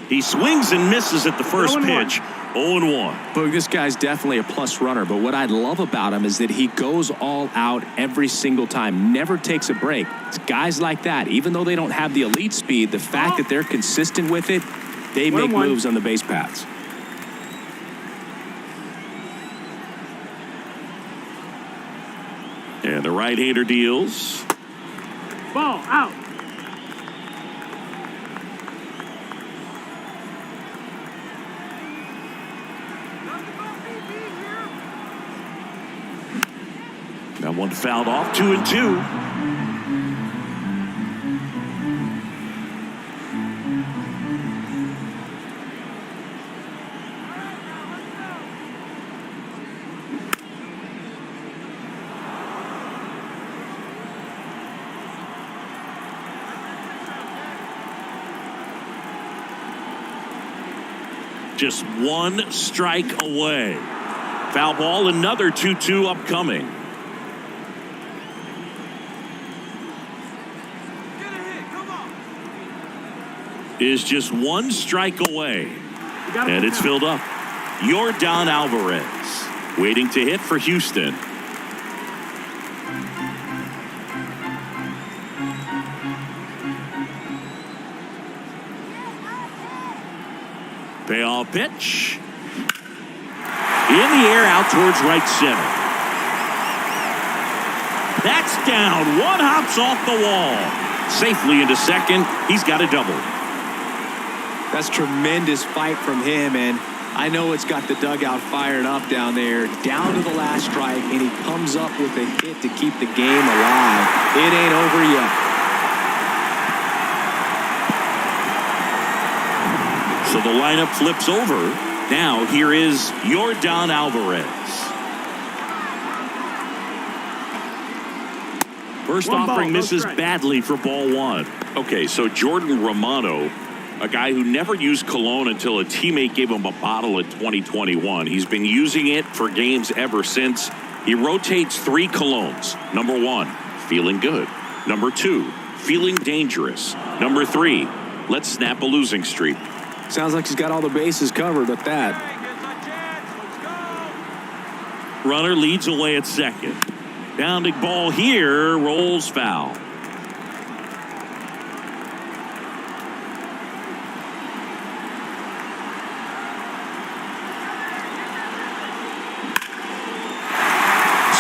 He swings and misses at the first pitch. 0-1. But this guy's definitely a plus runner, but what I love about him is that he goes all out every single time, never takes a break. It's guys like that, even though they don't have the elite speed, the fact that they're consistent with it, they make moves on the base paths. And the right-hander deals. Ball out. That one fouled off. 2 and 2. Just 1 strike away. Foul ball, another 2-2 upcoming. Is just 1 strike away. And it's filled up. Yordan Alvarez waiting to hit for Houston. Payoff pitch. In the air out towards right center. That's down. 1 hops off the wall. Safely into second. He's got a double. That's tremendous fight from him, and I know it's got the dugout fired up down there, down to the last strike, and he comes up with a hit to keep the game alive. It ain't over yet. So the lineup flips over. Now here is Yordan Alvarez. First offering misses badly for ball one. Okay, so Jordan Romano, a guy who never used cologne until a teammate gave him a bottle in 2021. He's been using it for games ever since. He rotates 3 colognes. Number 1, feeling good. Number 2, feeling dangerous. Number 3, let's snap a losing streak. Sounds like he's got all the bases covered with that. Runner leads away at second. Bounding ball here, rolls foul.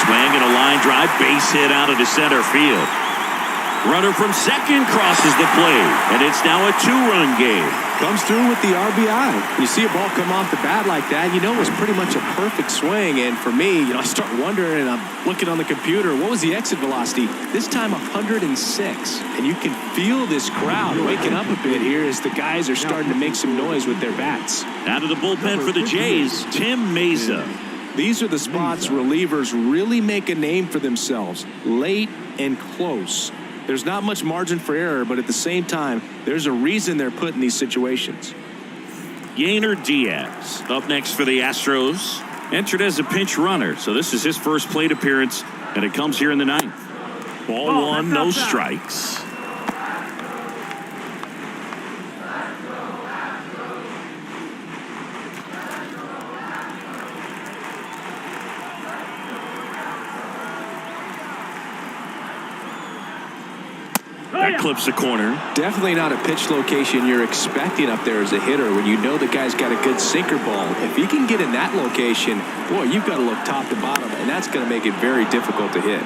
Swing and a line drive, base hit out into center field. Runner from second crosses the plate, and it's now a 2-run game. Comes through with the RBI. You see a ball come off the bat like that, you know it was pretty much a perfect swing. And for me, I start wondering, and I'm looking on the computer, what was the exit velocity? This time 106. And you can feel this crowd waking up a bit here as the guys are starting to make some noise with their bats. Out of the bullpen for the Jays, Tim Mesa. These are the spots relievers really make a name for themselves, late and close. There's not much margin for error, but at the same time, there's a reason they're put in these situations. Yainer Diaz up next for the Astros. Entered as a pinch runner, so this is his first plate appearance, and it comes here in the 9th. Ball 1, no strikes. That clips the corner. Definitely not a pitch location you're expecting up there as a hitter when you know the guy's got a good sinker ball. If he can get in that location, boy, you've got to look top to bottom, and that's going to make it very difficult to hit.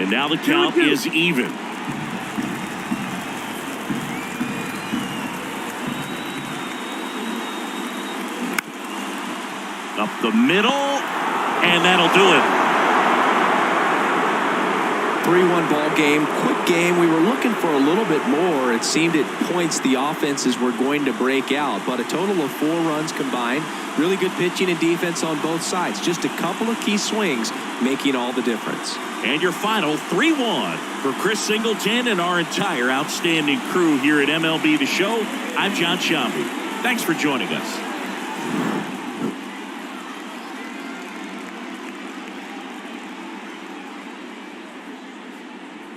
And now the count is even. Up the middle, and that'll do it. 3-1 ball game, quick game. We were looking for a little bit more. It seemed at points the offenses were going to break out, but a total of 4 runs combined. Really good pitching and defense on both sides. Just a couple of key swings making all the difference. And your final 3-1 for Chris Singleton and our entire outstanding crew here at MLB The Show. I'm John Shambi. Thanks for joining us.